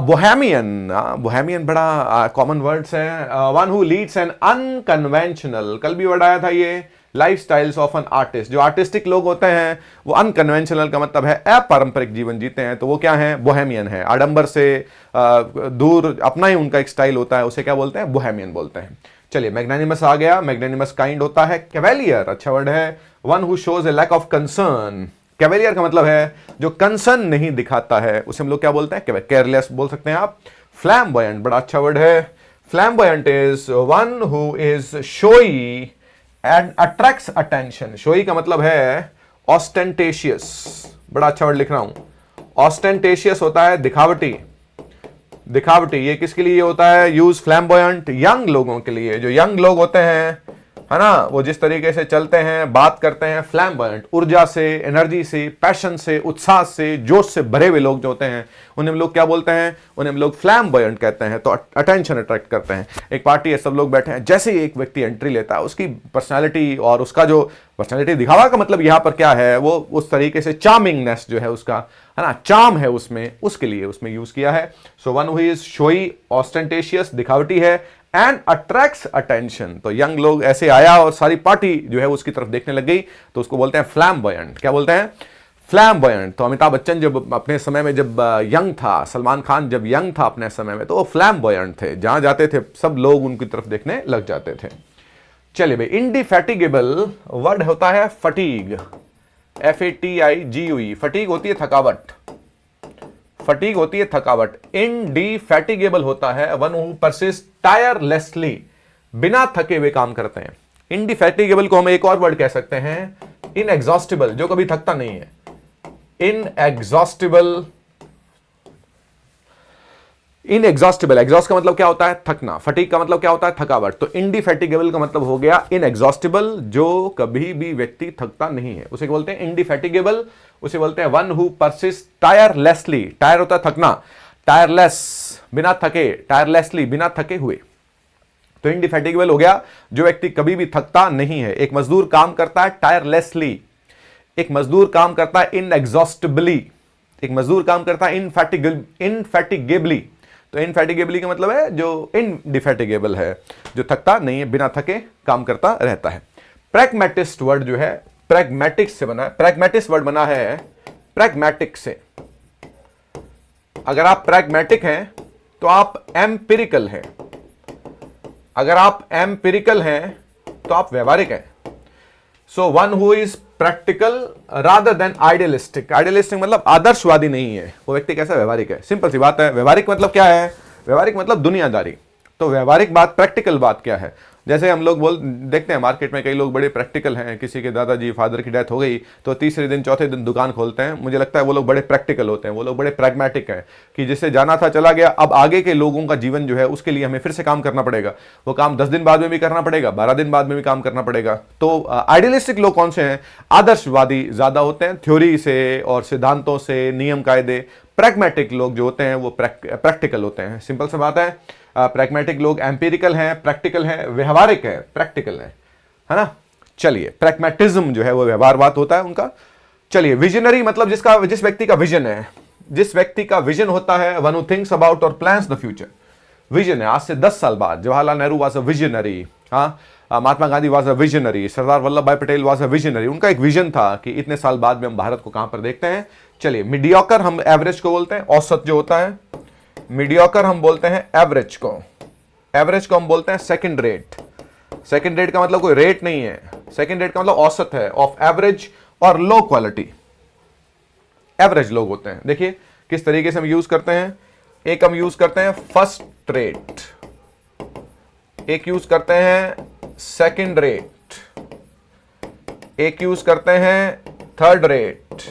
बोहेमियन, बोहेमियन बड़ा कॉमन वर्ड्स है। One who leads an unconventional, कल भी वर्ड आया था ये, life styles of an artist. जो आर्टिस्टिक लोग होते हैं वो अनकन्वेंशनल का मतलब है अपारंपरिक जीवन जीते हैं, तो वो क्या है? बोहेमियन है। आडंबर से दूर अपना ही उनका एक स्टाइल होता है, उसे क्या बोलते हैं? बोहेमियन बोलते हैं। चलिए, मैग्नानिमस आ गया। मैग्नानिमस काइंड होता है। कैवेलियर, अच्छा वर्ड है। One who shows a lack of concern. Cavalier का मतलब है जो कंसर्न नहीं दिखाता है, उसे हम लोग क्या बोलते हैं? केयरलेस बोल सकते हैं आप। फ्लैम्बॉयंट बड़ा अच्छा वर्ड है। Flamboyant is one who is showy and attracts attention. Showy का मतलब है ऑस्टेंटेशियस, बड़ा अच्छा वर्ड लिख रहा हूं। ऑस्टेंटेशियस होता है दिखावटी, दिखावटी। ये किसके लिए होता है यूज? फ्लैम्बॉयंट यंग लोगों के लिए। जो यंग लोग होते हैं, है ना, वो जिस तरीके से चलते हैं, बात करते हैं, फ्लैम्बॉयंट, ऊर्जा से, एनर्जी से, पैशन से, उत्साह से, जोश से भरे हुए लोग जो होते हैं, उन्हें हम लोग क्या बोलते हैं? उन्हें हम लोग फ्लैम्बॉयंट कहते हैं। तो अटेंशन अट्रैक्ट करते हैं। एक पार्टी है, सब लोग बैठे हैं, जैसे ही एक व्यक्ति एंट्री लेता है, उसकी पर्सनैलिटी और उसका जो पर्सनैलिटी दिखावा का मतलब यहां पर क्या है, वो उस तरीके से चार्मिंगनेस जो है उसका, है ना, चार्म है उसमें, उसके लिए उसमें यूज किया है। So one who is showy, ostentatious, दिखावटी है, एंड अट्रैक्ट्स अटेंशन। तो यंग लोग ऐसे आया और सारी पार्टी जो है उसकी तरफ देखने लग गई, तो उसको बोलते हैं फ्लैम्बॉयंट। क्या बोलते हैं? फ्लैम्बॉयंट। तो अमिताभ बच्चन जब अपने समय में जब यंग था, सलमान खान जब यंग था अपने समय में, तो वो फ्लैम्बॉयंट थे। जहां जाते थे सब लोग उनकी तरफ देखने लग जाते थे। चलिए भाई, इंडिफैटिगेबल वर्ड होता है फटीग, FATIGUE। फटीग होती है थकावट, फटीग होती है थकावट। इंडिफैटिगेबल होता है वन हु परसिस्ट टायरलेसली, बिना थके हुए काम करते हैं। इंडिफैटिगेबल को हम एक और वर्ड कह सकते हैं, इनएग्जॉस्टिबल, जो कभी थकता नहीं है। इनएग्जॉस्टिबल, इनएग्जॉस्टिबल, एग्जॉस्ट का मतलब क्या होता है? थकना। फटीग का मतलब क्या होता है? थकावट। तो इंडिफैटिगेबल का मतलब हो गया इनएग्जॉस्टिबल, जो कभी भी व्यक्ति थकता नहीं है, उसे बोलते हैं इंडिफैटिगेबल। उसे बोलते हैं one who persist tirelessly. Tyre होता है थकना, टायरलेस बिना थके, टायरलेसली बिना थके हुए। तो इंडिफैटिगेबल हो गया जो व्यक्ति कभी भी थकता नहीं है। एक मजदूर काम करता है टायरलेसली, एक मजदूर काम करता है इनएग्जॉस्टिबली, एक मजदूर काम करता है इनफैटिगेबली। तो इनफैटिगेबली का मतलब है जो इनडिफैटिगेबल है, जो थकता नहीं है, बिना थके काम करता रहता है। प्रैग्मेटिस्ट वर्ड जो है प्रैग्मेटिक्स से बना है। प्रैग्मेटिस्ट वर्ड बना है प्रैग्मेटिक से। अगर आप प्रैग्मेटिक हैं तो आप एम्पिरिकल हैं। अगर आप एम्पिरिकल हैं तो आप व्यवहारिक हैं। सो one who is practical rather than idealistic. Idealistic मतलब आदर्शवादी नहीं है, वो व्यक्ति कैसा? व्यवहारिक है। सिंपल सी बात है। व्यवहारिक मतलब क्या है? व्यवहारिक मतलब दुनियादारी। तो व्यवहारिक बात, प्रैक्टिकल बात क्या है? जैसे हम लोग देखते हैं मार्केट में कई लोग बड़े प्रैक्टिकल हैं। किसी के दादाजी, फादर की डेथ हो गई तो तीसरे दिन चौथे दिन दुकान खोलते हैं। मुझे लगता है वो लोग बड़े प्रैक्टिकल होते हैं, वो लोग बड़े प्रैग्मेटिक हैं कि जिससे जाना था चला गया, अब आगे के लोगों का जीवन जो है उसके लिए हमें फिर से काम करना पड़ेगा। वो काम 10 दिन बाद में भी करना पड़ेगा, 12 दिन बाद में भी काम करना पड़ेगा। तो आइडियलिस्टिक लोग कौन से हैं? आदर्शवादी ज्यादा होते हैं, थ्योरी से और सिद्धांतों से, नियम कायदे। प्रैग्मेटिक लोग जो होते हैं वो प्रैक्टिकल होते हैं। सिंपल सी बात है। प्रैग्मेटिक लोग एम्पिरिकल हैं, प्रैक्टिकल हैं, व्यवहारिक है, प्रैक्टिकल है ना। चलिए, प्रैग्मेटिज्म जो है वो व्यवहारवाद होता है उनका। चलिए, विजनरी मतलब जिस व्यक्ति का विजन है, जिस व्यक्ति का विजन होता है, वन हु थिंक्स अबाउट और प्लान्स द फ्यूचर। विजन है। आज से 10 साल बाद Jawaharlal Nehru was a visionary, हाँ, Mahatma Gandhi was a visionary, Sardar Vallabh भाई पटेल वाज अ विजनरी। उनका एक विजन था कि इतने साल बाद में हम भारत को कहां पर देखते हैं। चलिए, मीडियोकर हम एवरेज को बोलते हैं, औसत जो होता है। मीडियोकर हम बोलते हैं एवरेज को। एवरेज को हम बोलते हैं सेकंड रेट। सेकंड रेट का मतलब कोई रेट नहीं है, सेकंड रेट का मतलब औसत है, ऑफ एवरेज और लो क्वालिटी। एवरेज लोग होते हैं। देखिए किस तरीके से हम यूज करते हैं। एक हम यूज करते हैं फर्स्ट रेट, एक यूज करते हैं सेकंड रेट, एक यूज करते हैं थर्ड रेट।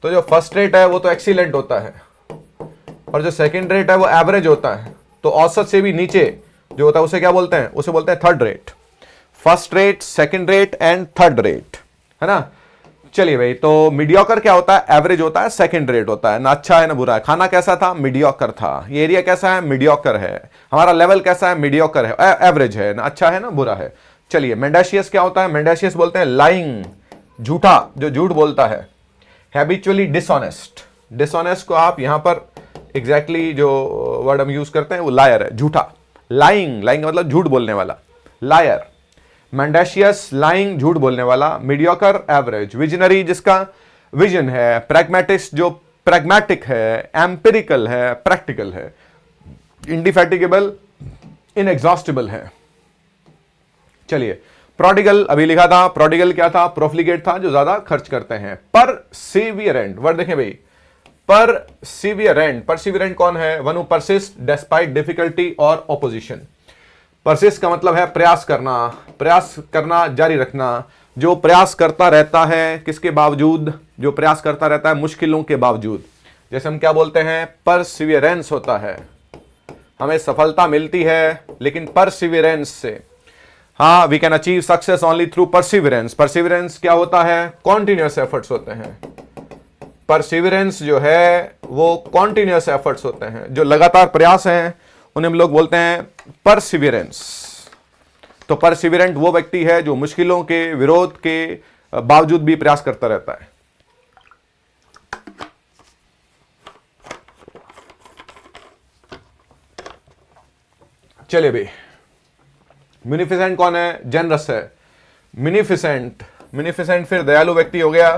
तो जो फर्स्ट रेट है वो तो एक्सीलेंट होता है और जो सेकंड रेट है वो एवरेज होता है। तो औसत से भी नीचे जो होता है उसे क्या बोलते हैं? उसे बोलते हैं third rate. First rate, second rate and third rate, है ना। चलिए भाई, तो मीडियोकर क्या होता है? एवरेज होता है, सेकंड रेट होता है, ना अच्छा है ना बुरा है। खाना कैसा था? मीडियोकर था। ये एरिया कैसा है? मीडियोकर है। हमारा लेवल कैसा है? मीडियोकर है, एवरेज है, ना अच्छा है ना बुरा है। चलिए, मेंडेशियस क्या होता है? मेंडेशियस बोलते हैं लाइंग, झूठा, जो झूठ बोलता है। हैबिचुअली डिसऑनेस्ट, डिसऑनेस्ट को आप यहां पर एग्जैक्टली जो वर्ड हम यूज करते हैं वो लायर है, झूठा। लाइंग, लाइंग का मतलब झूठ बोलने वाला, लायर। मेंडेशियस लाइंग, झूठ बोलने वाला। Mediocre average. विजनरी जिसका विजन है। प्रैग्मेटिस्ट जो प्रैग्मेटिक है, एम्पिरिकल है, प्रैक्टिकल है। इंडिफैटिगेबल इनएग्जॉस्टिबल है। चलिए, प्रोडिगल अभी लिखा था। प्रोडिगल क्या था? प्रोफ्लिगेट था, जो ज्यादा खर्च करते हैं। परसिवियरेंट वर्ड देखें भाई, परसिवियरेंट, परसिवियरेंट कौन है? One who persist despite difficulty और ऑपोजिशन। परसिस्ट का मतलब है प्रयास करना, प्रयास करना, जारी रखना, जो प्रयास करता रहता है किसके बावजूद? जो प्रयास करता रहता है मुश्किलों के बावजूद। जैसे हम क्या बोलते हैं? परसिवियरेंस होता है, हमें सफलता मिलती है लेकिन परसिवियरेंस से। हाँ, we can achieve success only through perseverance. Perseverance क्या होता है? कॉन्टिन्यूअस एफर्ट्स होते हैं। परसिवियरेंस जो है वो कॉन्टिन्यूअस एफर्ट्स होते हैं, जो लगातार प्रयास हैं उन्हें हम लोग बोलते हैं परसिवियरेंस। तो परसिवियरेंट वो व्यक्ति है जो मुश्किलों के विरोध के बावजूद भी प्रयास करता रहता है। चलिए भाई, म्यूनिफिसेंट कौन है? जेनरस है। म्यूनिफिसेंट, म्यूनिफिसेंट फिर दयालु व्यक्ति हो गया,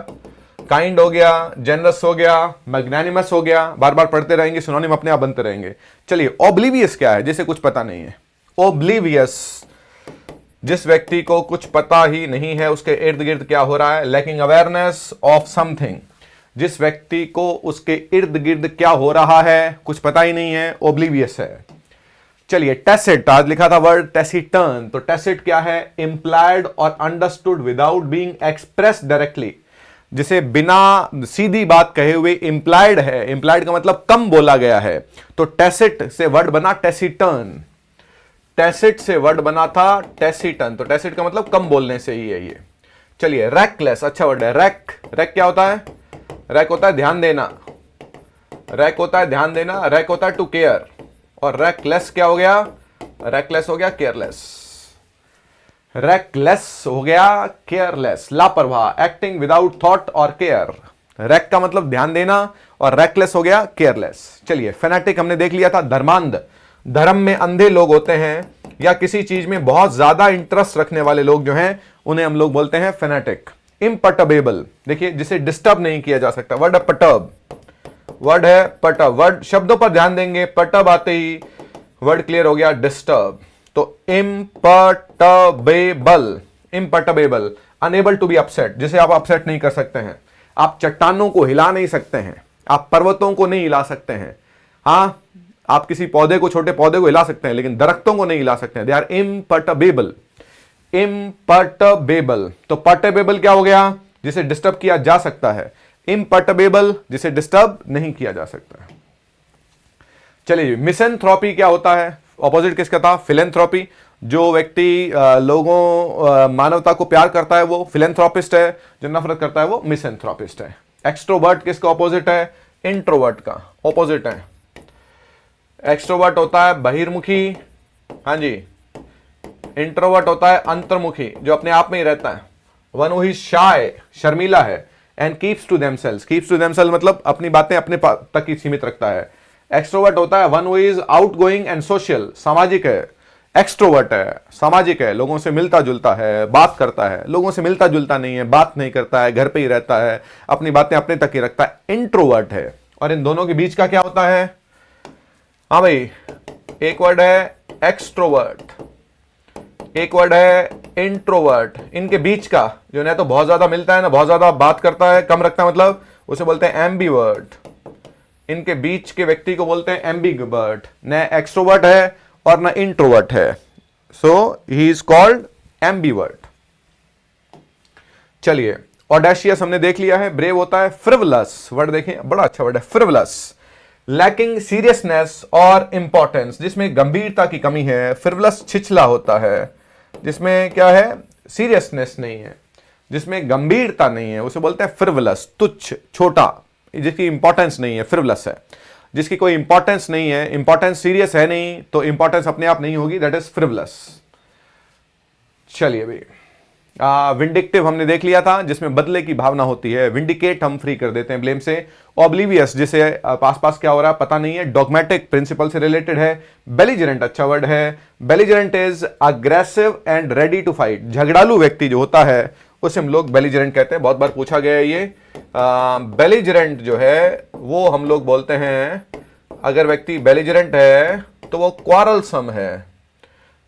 काइंड हो गया, जेनरस हो गया, मैग्नानिमस हो गया। बार बार पढ़ते रहेंगे, सिनोनिम अपने आप बनते रहेंगे। चलिए, ओब्लिवियस क्या है? जिसे कुछ पता नहीं है। ओब्लिवियस, जिस व्यक्ति को कुछ पता ही नहीं है उसके इर्द गिर्द क्या हो रहा है। लैकिंग अवेयरनेस ऑफ समथिंग, जिस व्यक्ति को उसके इर्द गिर्द क्या हो रहा है कुछ पता ही नहीं है, ओब्लिवियस है। चलिए, टैसिट, आज लिखा था वर्ड टैसिटर्न। तो टैसिट क्या है? इंप्लाइड और understood without being express directly, जिसे बिना सीधी बात कहे हुए इंप्लाइड है। इंप्लाइड का मतलब कम बोला गया है। तो टैसिट से वर्ड बना टैसिटर्न, टैसिट से वर्ड बना था टैसिटर्न। तो टैसिट का मतलब कम बोलने से ही है ये। चलिए, रैकलेस, अच्छा वर्ड है। रैक, रैक क्या होता है? रैक होता है ध्यान देना, रैक होता है ध्यान देना, रैक होता है टू केयर। और रैकलेस क्या हो गया? रैकलेस हो गया केयरलेस। रैकलेस हो गया केयरलेस, लापरवाह, एक्टिंग विदाउट थॉट और केयर। रैक का मतलब ध्यान देना और रैकलेस हो गया केयरलेस। चलिए, फेनेटिक हमने देख लिया था, धर्मांध। धर्म में अंधे लोग होते हैं या किसी चीज में बहुत ज्यादा इंटरेस्ट रखने वाले लोग जो हैं उन्हें हम लोग बोलते हैं फेनेटिक। इम्पर्टर्बेबल, देखिए जिसे डिस्टर्ब नहीं किया जा सकता। वर्ड है पर्टर्ब, वर्ड है पर्टर्ब। वर्ड शब्दों पर ध्यान देंगे, पर्टर्ब आते ही वर्ड क्लियर हो गया डिस्टर्ब। तो इम्पर्टर्बेबल, इम्पर्टर्बेबल, अनेबल टू बी अपसेट, जिसे आप अपसेट नहीं कर सकते हैं। आप चट्टानों को हिला नहीं सकते हैं, आप पर्वतों को नहीं हिला सकते हैं। हाँ, आप किसी पौधे को, छोटे पौधे को हिला सकते हैं लेकिन दरख्तों को नहीं हिला सकते हैं। They are imperturbable, imperturbable. तो पर्टर्बेबल क्या हो गया? जिसे डिस्टर्ब किया जा सकता है। इम्पर्टर्बेबल, जिसे डिस्टर्ब नहीं किया जा सकता। चलिए, मिसेंथ्रोपी क्या होता है? ऑपोजिट किसका था? फिलेंथ्रोपी। जो व्यक्ति मानवता को प्यार करता है वो फिलेंथ्रोपिस्ट है, जो नफरत करता है वो मिसेंथ्रोपिस्ट है। एक्सट्रोवर्ट किसका ऑपोजिट है? इंट्रोवर्ट का ऑपोजिट है। एक्सट्रोवर्ट होता है बहिर्मुखी, हाँ जी। इंट्रोवर्ट होता है अंतर्मुखी, जो अपने आप में ही रहता है। वन हू इज शाय, शर्मीला है। And keeps to themselves, keeps to themselves मतलब अपनी बातें अपने तक ही सीमित रखता है। एक्सट्रोवर्ट होता है one who is outgoing and social, सामाजिक है। एक्सट्रोवर्ट है, सामाजिक है, लोगों से मिलता जुलता है, बात करता है। लोगों से मिलता जुलता नहीं है, बात नहीं करता है, घर पे ही रहता है, अपनी बातें अपने तक ही रखता है, इंट्रोवर्ट है। और इन दोनों के बीच का क्या होता है? हाँ भाई, एक वर्ड है एक्सट्रोवर्ट, एक वर्ड है इंट्रोवर्ट। इनके बीच का जो ना तो बहुत ज्यादा मिलता है ना बहुत ज्यादा बात करता है, कम रखता है, मतलब उसे बोलते हैं एम्बीवर्ट। इनके बीच के व्यक्ति को बोलते हैं एम्बीवर्ट। न एक्सट्रोवर्ट है और न इंट्रोवर्ट है, सो ही इज कॉल्ड एम्बीवर्ट। चलिए, ऑडेशियस हमने देख लिया है। ब्रेव होता है फ्रिवलस, वर्ड देखें, बड़ा अच्छा वर्ड है फ्रिवलस। लैकिंग सीरियसनेस और इंपॉर्टेंस, जिसमें गंभीरता की कमी है। फ्रिवलस छिछला होता है, जिसमें क्या है? सीरियसनेस नहीं है, जिसमें गंभीरता नहीं है, उसे बोलते हैं फ्रिवलस, तुच्छ, छोटा, जिसकी इंपॉर्टेंस नहीं है, फ्रिवलस है। जिसकी कोई इंपॉर्टेंस नहीं है, इंपॉर्टेंस सीरियस है नहीं तो इंपॉर्टेंस अपने आप नहीं होगी, दैट इज फ्रिवलस। चलिए भाई, विंडिक्टिव हमने देख लिया था, जिसमें बदले की भावना होती है। विंडिकेट हम फ्री कर देते हैं ब्लेम से। ऑब्लिवियस, जिसे पास क्या हो रहा है पता नहीं है, डॉगमेटिक, प्रिंसिपल से रिलेटेड है। बेलिजरेंट, अच्छा वर्ड है। Belligerent is aggressive and ready to fight, झगड़ालू व्यक्ति जो होता है उसे हम लोग बेलिजरेंट कहते हैं। बहुत बार पूछा गया है ये। बेलिजरेंट जो है वो हम लोग बोलते हैं, अगर व्यक्ति बेलिजरेंट है तो वो क्वारलसम है।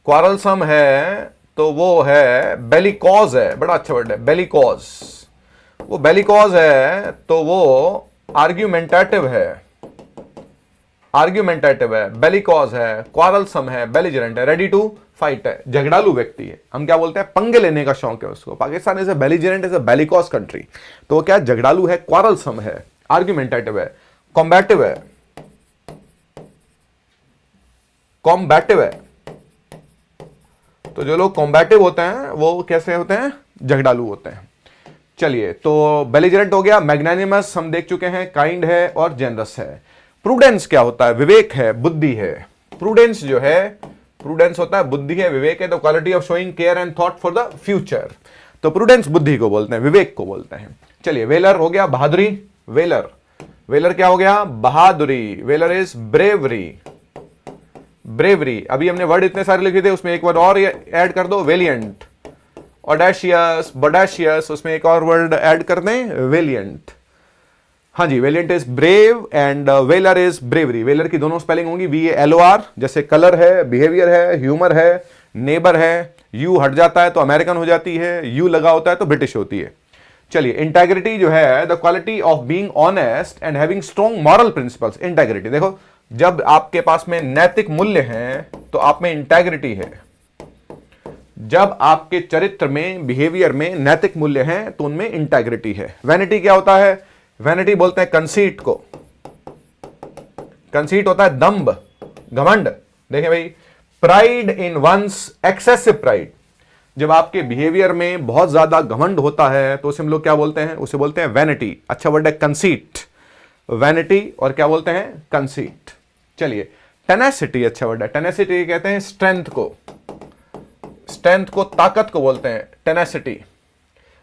क्वारलसम है तो वो है बेलिकॉज है, बड़ा अच्छा वर्ड है बेलिकॉज। वो बेलिकॉज है तो वो आर्ग्यूमेंटेटिव है, बेलिकॉज है, क्वारलसम है, बेलिजरेंट है, रेडी टू फाइट है, झगड़ालू व्यक्ति है। हम क्या बोलते हैं, पंगे लेने का शौक है उसको। Pakistan is a belligerent, is a bellicose country. तो वो क्या है, झगड़ालू है, क्वारलसम है, आर्ग्यूमेंटेटिव है, कॉम्बैटिव है, तो जो लोग कॉम्बैटिव होते हैं वो कैसे होते हैं, झगड़ालू होते हैं। चलिए, तो बेलिजरेंट हो गया, मैग्नानिमस हम देख चुके हैं, काइंड है और जेनरस है। प्रूडेंस क्या होता है, विवेक है, बुद्धि है। प्रूडेंस जो है, प्रूडेंस होता है, बुद्धि है, विवेक है, the quality of showing care and thought for the future. तो प्रूडेंस बुद्धि को बोलते हैं, विवेक को बोलते हैं। चलिए, वेलर हो गया, बहादुरी। वेलर क्या हो गया, बहादुरी। Valour is bravery. अभी हमने वर्ड इतने सारे लिखे थे, उसमें एक वर्ड और ऐड कर दो, वेलियंट। ऑडेशियस, उसमें एक और वर्ड ऐड कर दें, वेलियंट। हाँ जी, valiant is brave and valour is bravery. Valour की दोनों स्पेलिंग होंगी VALOR। जैसे कलर है, बिहेवियर है, ह्यूमर है, नेबर है। यू हट जाता है तो अमेरिकन हो जाती है, यू लगा होता है तो ब्रिटिश होती है। चलिए, इंटेग्रिटी जो है, the quality of being honest and having strong moral principles. Integrity, देखो, जब आपके पास में नैतिक मूल्य हैं तो आप में इंटेग्रिटी है। जब आपके चरित्र में, बिहेवियर में नैतिक मूल्य हैं तो उनमें इंटेग्रिटी है। वैनिटी क्या होता है, वैनिटी बोलते हैं कंसीट को। कंसीट होता है दंभ, घमंड। देखें भाई, pride in one's, excessive pride. जब आपके बिहेवियर में बहुत ज्यादा घमंड होता है तो उसे हम लोग क्या बोलते हैं, उसे बोलते हैं वैनिटी। अच्छा वर्ड है कंसीट, वैनिटी और क्या बोलते हैं, कंसीट। चलिए, टेनेसिटी अच्छा वर्ड है। टेनेसिटी कहते हैं स्ट्रेंथ को, ताकत को बोलते हैं tenacity.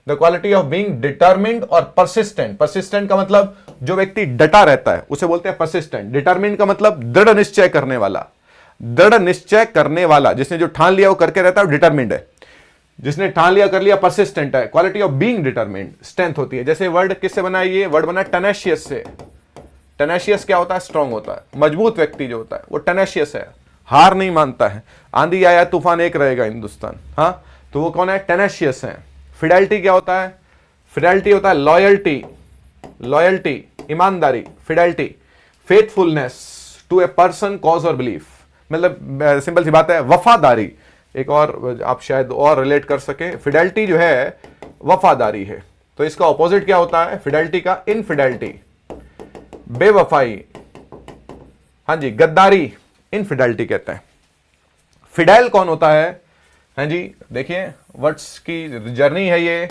The quality of being determined और परसिस्टेंट। परसिस्टेंट का मतलब जो व्यक्ति डटा रहता है उसे बोलते हैं परसिस्टेंट। डिटरमिन्ड का मतलब दृढ़ निश्चय करने वाला। जिसने जो ठान लिया वो करके रहता है, डिटरमिन्ड है। जिसने ठान लिया, कर लिया, परसिस्टेंट है। Quality of being determined, strength होती है। जैसे वर्ड किससे बना है, ये वर्ड बना टेनेशियस से। टेनेशियस क्या होता है, स्ट्रांग होता है। मजबूत व्यक्ति जो होता है वो टेनेशियस है, हार नहीं मानता है। आंधी आया तूफान एक रहेगा हिंदुस्तान, हाँ, तो वो कौन है, टेनेशियस है। फिडेलिटी क्या होता है, फिडेलिटी होता है लॉयल्टी, ईमानदारी, fidelity. Faithfulness to a person, cause और बिलीफ, मतलब सिंपल सी बात है, वफादारी। एक और आप शायद और रिलेट कर सकें, फिडेलिटी जो है वफादारी है। तो इसका ऑपोजिट क्या होता है, फिडेलिटी का, इनफिडेलिटी, बेवफाई। हाँ जी, गद्दारी, इनफिडेलिटी कहते हैं। फिडेल कौन होता है, हाँ जी, देखिए वर्ड्स की जर्नी है ये।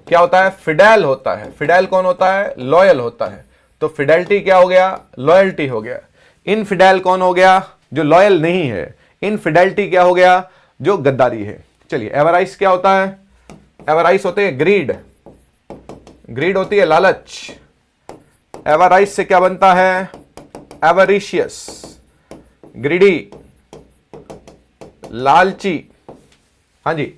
क्या होता है, फिडेल होता है। फिडेल कौन होता है, लॉयल होता है। तो फिडेलिटी क्या हो गया, लॉयल्टी हो गया। इनफिडेल कौन हो गया, जो लॉयल नहीं है। इनफिडेलिटी क्या हो गया, जो गद्दारी है। चलिए, एवराइस क्या होता है, एवराइस होते हैं ग्रीड होती है लालच। एवराइस से क्या बनता है, एवरिशियस, ग्रीडी, लालची। हाँ जी,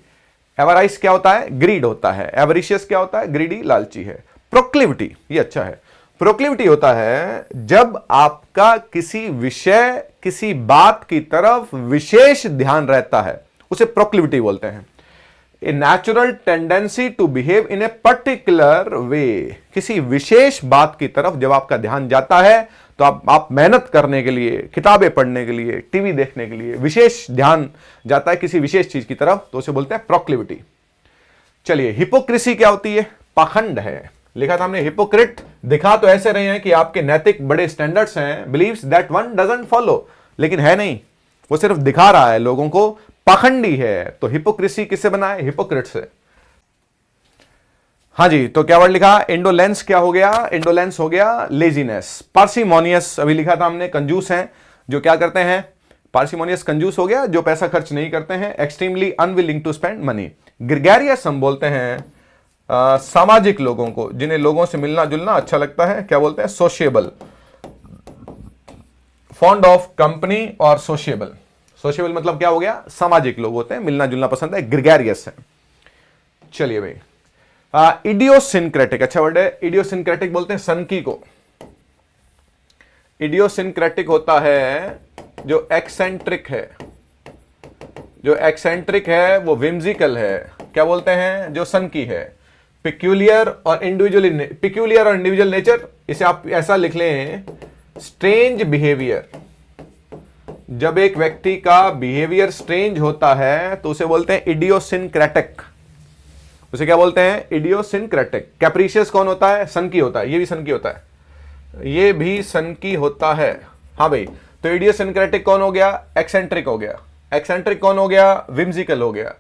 एवराइस क्या होता है, ग्रीड होता है। एवरिशियस क्या होता है, ग्रीडी, लालची है। प्रोक्लिविटी, ये अच्छा है। प्रोक्लिविटी होता है जब आपका किसी विषय, किसी बात की तरफ विशेष ध्यान रहता है, उसे प्रोक्लिविटी बोलते हैं। A natural tendency to behave in a particular way. किसी विशेष बात की तरफ जब आपका ध्यान जाता है तो आप मेहनत करने के लिए, किताबें पढ़ने के लिए, टीवी देखने के लिए विशेष ध्यान जाता है किसी विशेष चीज की तरफ, तो उसे बोलते हैं प्रोक्लिविटी। चलिए, हिपोक्रेसी क्या होती है, पाखंड है। लिखा था हमने, हिपोक्रिट दिखा तो ऐसे रहे हैं कि आपके नैतिक बड़े स्टैंडर्ड्स हैं, believes that one doesn't follow, लेकिन है नहीं, वो सिर्फ दिखा रहा है लोगों को, पाखंडी है। तो हिपोक्रेसी किससे बना है, हिपोक्रिट से। हाँ जी, तो क्या वर्ड लिखा, इंडोलेंस क्या हो गया, इंडोलेंस हो गया लेजीनेस। पार्सिमोनियस अभी लिखा था हमने, कंजूस हैं, जो क्या करते हैं, पार्सिमोनियस कंजूस हो गया, जो पैसा खर्च नहीं करते हैं। Extremely unwilling to spend money. Gregarious हम बोलते हैं सामाजिक लोगों को, जिन्हें लोगों से मिलना जुलना अच्छा लगता है, क्या बोलते हैं, सोशिएबल। फॉन्ड ऑफ कंपनी और सोशिएबल। सोशिएबल मतलब क्या हो गया, सामाजिक लोग होते हैं, मिलना जुलना पसंद है, ग्रेगरियस है। चलिए भाई, इडियोसिंक्रेटिक अच्छा वर्ड है। इडियोसिंक्रेटिक बोलते हैं सनकी को। इडियोसिंक्रेटिक होता है जो एक्सेंट्रिक है, जो एक्सेंट्रिक है वो विम्जिकल है, क्या बोलते हैं, जो सनकी है। पिक्यूलियर और इंडिविजुअल नेचर, इसे आप ऐसा लिख लें, स्ट्रेंज बिहेवियर। जब एक व्यक्ति का बिहेवियर स्ट्रेंज होता है तो उसे बोलते हैं इडियोसिनक्रेटिक। उसे क्या बोलते हैं? इडियोसिनक्रेटिक। कैप्रिशियस कौन होता है? सन की होता है। ये भी सन की होता है, ये भी सन की होता है। हाँ भाई, तो इडियोसिनक्रेटिक कौन हो गया? एक्सेंट्रिक हो गया। एक्सेंट्रिक कौन हो गया? विम्सिकल हो गया।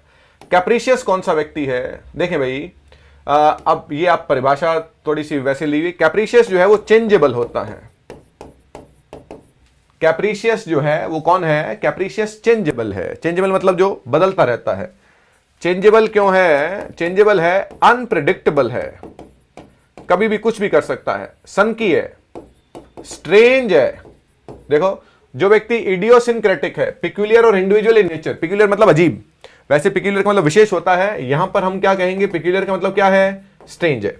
कैप्रिशियस कौन सा व्यक्ति है? देखें भाई, अब ये आप परिभाषा थोड़ी सी वैसे ली हुई। कैप्रिशियस जो है वो चेंजेबल होता है। कैप्रिशियस जो है वो कौन है? कैप्रिशियस चेंजेबल है। चेंजेबल मतलब जो बदलता रहता है। चेंजेबल क्यों है? चेंजेबल है, अनप्रिडिक्टेबल है, कभी भी कुछ भी कर सकता है। सनकी है, स्ट्रेंज है। देखो, जो व्यक्ति इडियोसिनक्रेटिक है, पिक्यूलियर और इंडिविजुअल इन नेचर। पिक्यूलियर मतलब अजीब, वैसे पिक्यूलियर का मतलब विशेष होता है, यहां पर हम क्या कहेंगे? पिक्यूलियर का मतलब क्या है? स्ट्रेंज है।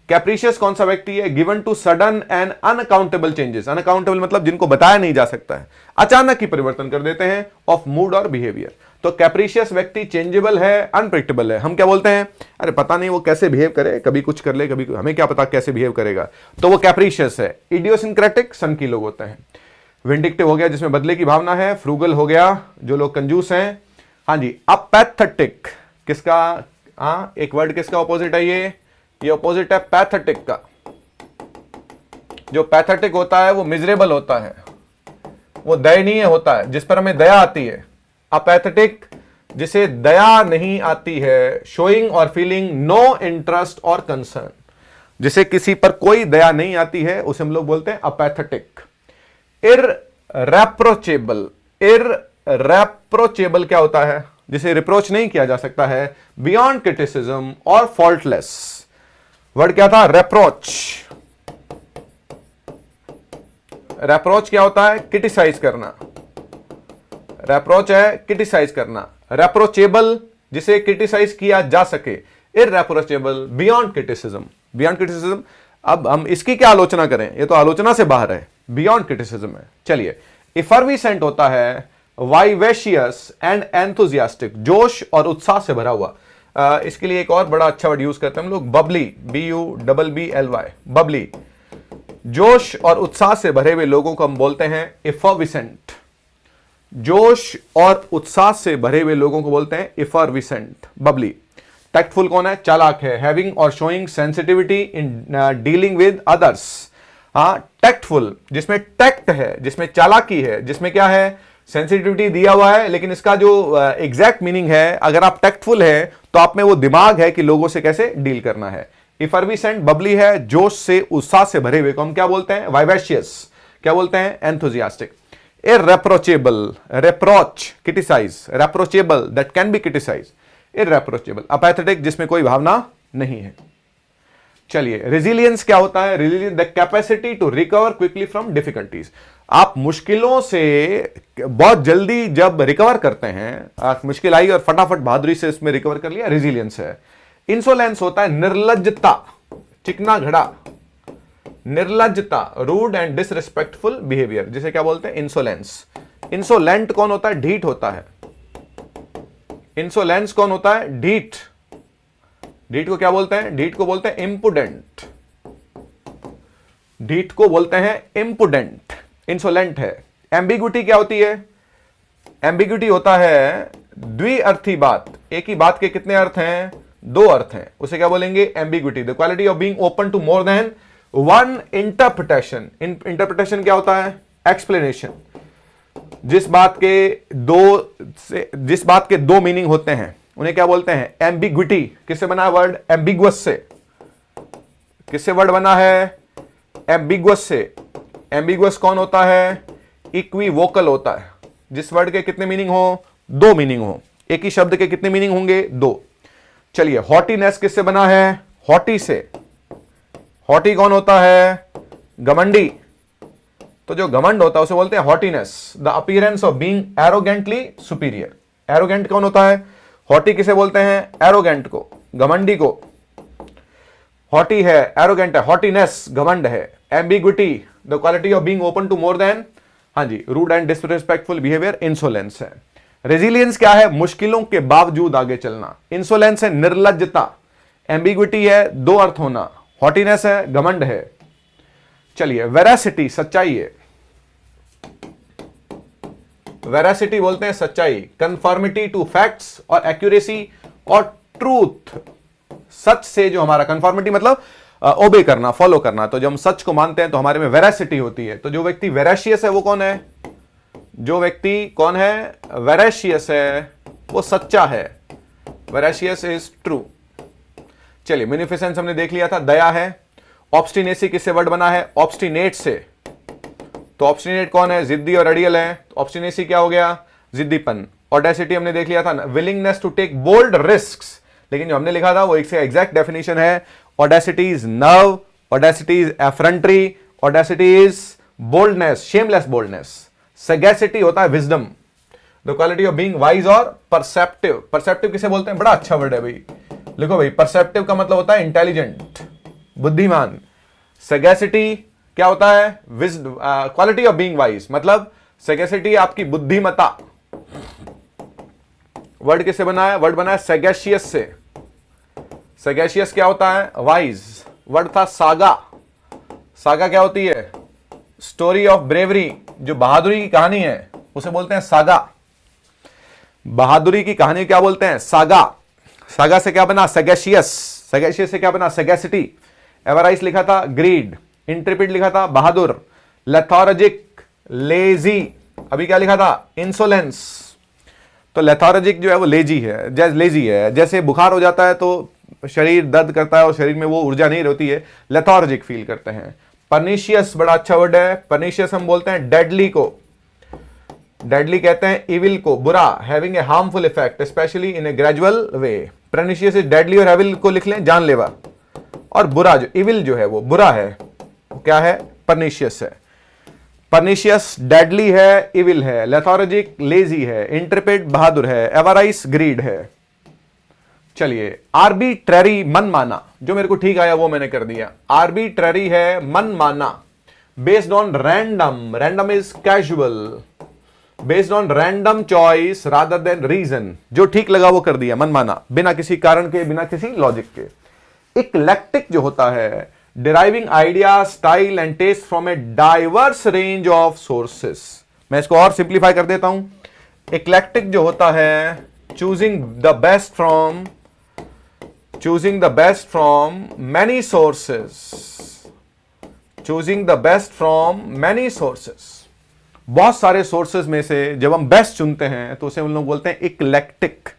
कैप्रिशियस कौन सा व्यक्ति है? Given to sudden and unaccountable changes. Unaccountable मतलब जिनको बताया नहीं जा सकता है, अचानक ही परिवर्तन कर देते हैं ऑफ मूड और बिहेवियर। तो कैप्रिशियस व्यक्ति चेंजेबल है, अनप्रेडिक्टेबल है। हम क्या बोलते हैं? अरे पता नहीं वो कैसे बिहेव करे, कभी कुछ कर ले, कभी हमें क्या पता कैसे बिहेव करेगा, तो वो कैप्रिशियस है। इडियोसिनक्रेटिक सन की लोग होते हैं। विंडिक्टिव हो गया जिसमें बदले की भावना है। फ्रूगल हो गया जो लोग कंजूस हैं। हाँ जी। अपैथेटिक किसका? हाँ, एक वर्ड किसका ऑपोजिट है? ये ऑपोजिट है पैथेटिक का। जो पैथेटिक होता है वो मिजरेबल होता है, वो दयनीय होता है, जिस पर हमें दया आती है। अपैथेटिक जिसे दया नहीं आती है, शोइंग और फीलिंग नो इंटरेस्ट और कंसर्न, जिसे किसी पर कोई दया नहीं आती है, उसे हम लोग बोलते हैं अपैथेटिक। इररेप्रोचेबल। इररेप्रोचेबल क्या होता है? जिसे रिप्रोच नहीं किया जा सकता है। बियॉन्ड क्रिटिसिज्म और फॉल्टलेस। वर्ड क्या था? रेप्रोच। रेप्रोच क्या होता है? क्रिटिसाइज करना। रेप्रोच है क्रिटिसाइज करना। रेप्रोचेबल जिसे क्रिटिसाइज किया जा सके। इररेप्रोचेबल, बियॉन्ड क्रिटिसिज्म। बियॉन्ड क्रिटिसिज्म, अब हम इसकी क्या आलोचना करें? ये तो आलोचना से बाहर है, बियॉन्ड क्रिटिसिज्म है। चलिए, इफर्विसेंट होता है वाइवेशियस एंड एंथुजियास्टिक, जोश और उत्साह से भरा हुआ। इसके लिए एक और बड़ा अच्छा वर्ड यूज करते हैं हम लोग, बबली। BUBBLY, बबली। जोश और उत्साह से भरे हुए लोगों को हम बोलते हैं इफर्विसेंट। जोश और उत्साह से भरे हुए लोगों को बोलते हैं इफर्विसेंट, बबली। टैक्टफुल कौन है? चालाक है। हैविंग और showing sensitivity in dealing with others. हाँ, टैक्टफुल जिसमें टैक्ट है, जिसमें चालाकी है, जिसमें क्या है? सेंसिटिविटी दिया हुआ है, लेकिन इसका जो एग्जैक्ट मीनिंग है, अगर आप टैक्टफुल है तो आप में वो दिमाग है कि लोगों से कैसे डील करना है। इफर्विसेंट बबली है, जोश से उत्साह से भरे हुए को हम क्या बोलते हैं? वाइवेशियस। क्या बोलते हैं? Enthusiastic. Irreproachable, reproach criticise, reproachable that can be criticise, irreproachable. Apathetic जिसमें कोई भावना नहीं है। चलिए, रेजिलियंस क्या होता है? Resilience the capacity to recover quickly from difficulties. आप मुश्किलों से बहुत जल्दी जब रिकवर करते हैं, मुश्किल आई और फटाफट बहादुरी से इसमें रिकवर कर लिया, रेजिलियंस है। इंसोलेंस होता है निर्लज्जता, चिकना घड़ा, निर्लज्जता, रूड एंड डिसरिस्पेक्टफुल बिहेवियर, जिसे क्या बोलते हैं? इंसोलेंस। इंसोलेंट कौन होता है? ढीठ होता है। इंसोलेंस कौन होता है? ढीठ। ढीठ को क्या बोलते हैं? ढीठ को बोलते हैं इम्पुडेंट। ढीठ को बोलते हैं इम्पुडेंट। इंसोलेंट है। एम्बिग्विटी क्या होती है? एम्बिग्विटी होता है द्विअर्थी बात। एक ही बात के कितने अर्थ हैं? दो अर्थ हैं। उसे क्या बोलेंगे? Ambiguity. The quality of being open to more than one interpretation. Interpretation क्या होता है? एक्सप्लेनेशन। जिस बात के दो मीनिंग होते हैं उन्हें क्या बोलते हैं? एम्बिग्विटी। किससे बना है वर्ड? एम्बिगुअस से। किससे वर्ड बना है? एम्बिगुअस से। एम्बिगुअस कौन होता है? इक्विवोकल होता है। जिस वर्ड के कितने मीनिंग हो? दो मीनिंग हो। एक ही शब्द के कितने मीनिंग होंगे? दो। चलिए, हॉटीनेस किससे बना है? हॉटी से। हॉटी कौन होता है? घमंडी। तो जो घमंड होता है उसे बोलते हैं haughtiness. The appearance of being arrogantly superior. Arrogant कौन होता है? हॉटी किसे बोलते हैं? एरोगेंट को, घमंडी को। हॉटी है, एरोगेंट है, हॉटीनेस घमंड है। Ambiguity the quality of being open to more than, हाँ जी, rude and disrespectful behaviour. Insolence है। रेजिलियंस क्या है? मुश्किलों के बावजूद आगे चलना। इंसोलेंस है निर्लज्जता। एम्बिग्विटी है, दो अर्थ होना, हॉटीनेस है, घमंड है। चलिए, वेरासिटी सच्चाई है, वेरासिटी बोलते हैं सच्चाई, कंफर्मिटी टू फैक्ट्स और एक्यूरेसी और ट्रूथ, सच से जो हमारा कंफर्मिटी मतलब ओबे करना, फॉलो करना। तो जब हम सच को मानते हैं तो हमारे में वेरासिटी होती है। तो जो व्यक्ति वेराशियस है वो कौन है? जो व्यक्ति कौन है? वेराशियस है, वो सच्चा है। वेराशियस इज ट्रू। चलिए, म्यूनिफिसेंस हमने देख लिया था, दया है। ऑब्स्टिनेसी किससे वर्ड बना है? ऑब्स्टिनेट से। तो ऑब्स्टिनेट कौन है? जिद्दी और अड़ियल है। ऑब्स्टिनेसी क्या हो गया? जिद्दीपन। ऑडेसिटी हमने देख लिया था, willingness to take bold risks. लेकिन जो हमने लिखा था वो एक से एग्जैक्ट डेफिनेशन है, audacity is nerve, audacity is effrontery, audacity is boldness, shameless boldness. Sagacity होता है wisdom, the quality of being wise और परसेप्टिव। परसेप्टिव किसे बोलते हैं? बड़ा अच्छा वर्ड है भाई, लिखो भाई। परसेप्टिव का मतलब होता है इंटेलिजेंट, बुद्धिमान। सगैसिटी क्या होता है? क्वालिटी ऑफ बीइंग वाइज, मतलब सगैसिटी आपकी बुद्धिमता। वर्ड किससे बना है? वर्ड बना है सैगेशियस से। सैगेशियस क्या होता है? वाइज। वर्ड था सागा। सागा क्या होती है? स्टोरी ऑफ ब्रेवरी, जो बहादुरी की कहानी है उसे बोलते हैं सागा। बहादुरी की कहानी क्या बोलते हैं? सागा। सागा से क्या बना? सैगेशियस। सैगेशियस से क्या बना? सैगेसिटी। एवराइस लिखा था ग्रीड, इंट्रिपिड लिखा था बहादुर, लेथार्जिक लेजी, अभी क्या लिखा था? इंसोलेंस। तो लेथार्जिक जो है वो लेजी है, जैसे बुखार हो जाता है तो शरीर दर्द करता है और शरीर में वो ऊर्जा नहीं रहती है, लेथार्जिक फील करते हैं। परनिशियस बड़ा अच्छा वर्ड है। परनिशियस हम बोलते हैं डेडली को, डेडली कहते हैं इविल को, बुरा, having a harmful effect specially in A gradual way. Pernicious is deadly और एविल को लिख लें, जानलेवा। और बुरा, जो इविल जो है वो बुरा है, वो क्या है? परनिशियस है। परनिशियस डेडली है, इविल है, लेथार्जिक लेजी है, इंट्रिपिड बहादुर है, एवराइस ग्रीड है। चलिए, आर्बिट्ररी मनमाना, जो मेरे को ठीक आया वो मैंने कर दिया। आर्बिट्ररी है, मनमाना। Based on random, random is casual, based on random choice rather than reason, जो ठीक लगा वो कर दिया, मनमाना, बिना किसी कारण के, बिना किसी लॉजिक के। इक्लेक्टिक जो होता है, deriving idea, style and taste from a diverse range of sources. मैं इसको और सिंप्लीफाई कर देता हूं। इक्लेक्टिक जो होता है, choosing the best from many sources, choosing the best from many sources. बहुत सारे सोर्सेस में से जब हम बेस्ट चुनते हैं तो उसे हम लोग बोलते हैं इक्लेक्टिक।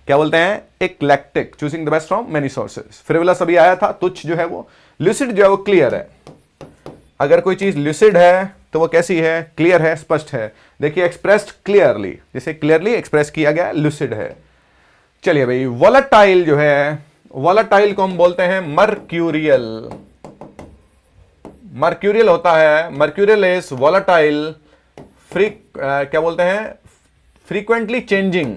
क्या बोलते हैं? Eclectic, choosing the best from many sources. Frivolous अभी आया था, तुच्छ जो है वो। लुसिड जो है वो क्लियर है। अगर कोई चीज लुसिड है तो वो कैसी है? क्लियर है, स्पष्ट है। देखिए, एक्सप्रेस्ड क्लियरली, जैसे क्लियरली एक्सप्रेस किया गया, लुसिड है। चलिए भाई, वॉलेटाइल जो है, वॉलेटाइल को हम बोलते हैं मर्क्यूरियल। मर्क्यूरियल होता है, मर्क्यूरियल इज वॉलेटाइल, क्या बोलते हैं? फ्रीक्वेंटली चेंजिंग,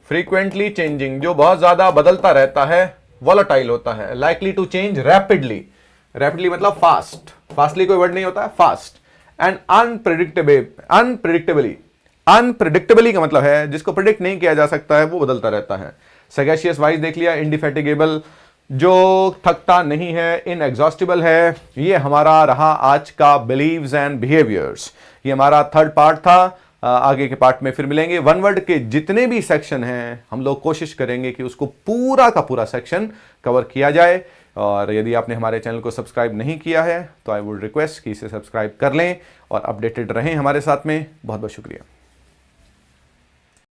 फ्रीक्वेंटली चेंजिंग, जो बहुत ज्यादा बदलता रहता है, वॉलेटाइल होता है। Likely to change rapidly, rapidly मतलब फास्ट, फास्टली कोई वर्ड नहीं होता है, फास्ट। एंड अनप्रिडिक्टेबली, अनप्रिडिक्टेबली का मतलब है जिसको प्रिडिक्ट नहीं किया जा सकता है, वो बदलता रहता है। सैगेशियस वाइज देख लिया, इंडिफेटिगेबल, जो थकता नहीं है, इनएग्जॉस्टिबल है। ये हमारा रहा आज का बिलीव्स एंड बिहेवियर्स। ये हमारा थर्ड पार्ट था। आगे के पार्ट में फिर मिलेंगे। वन वर्ड के जितने भी सेक्शन हैं हम लोग कोशिश करेंगे कि उसको पूरा का पूरा सेक्शन कवर किया जाए। और यदि आपने हमारे चैनल को सब्सक्राइब नहीं किया है तो आई वुड रिक्वेस्ट कि इसे सब्सक्राइब कर लें और अपडेटेड रहें हमारे साथ में। बहुत बहुत शुक्रिया।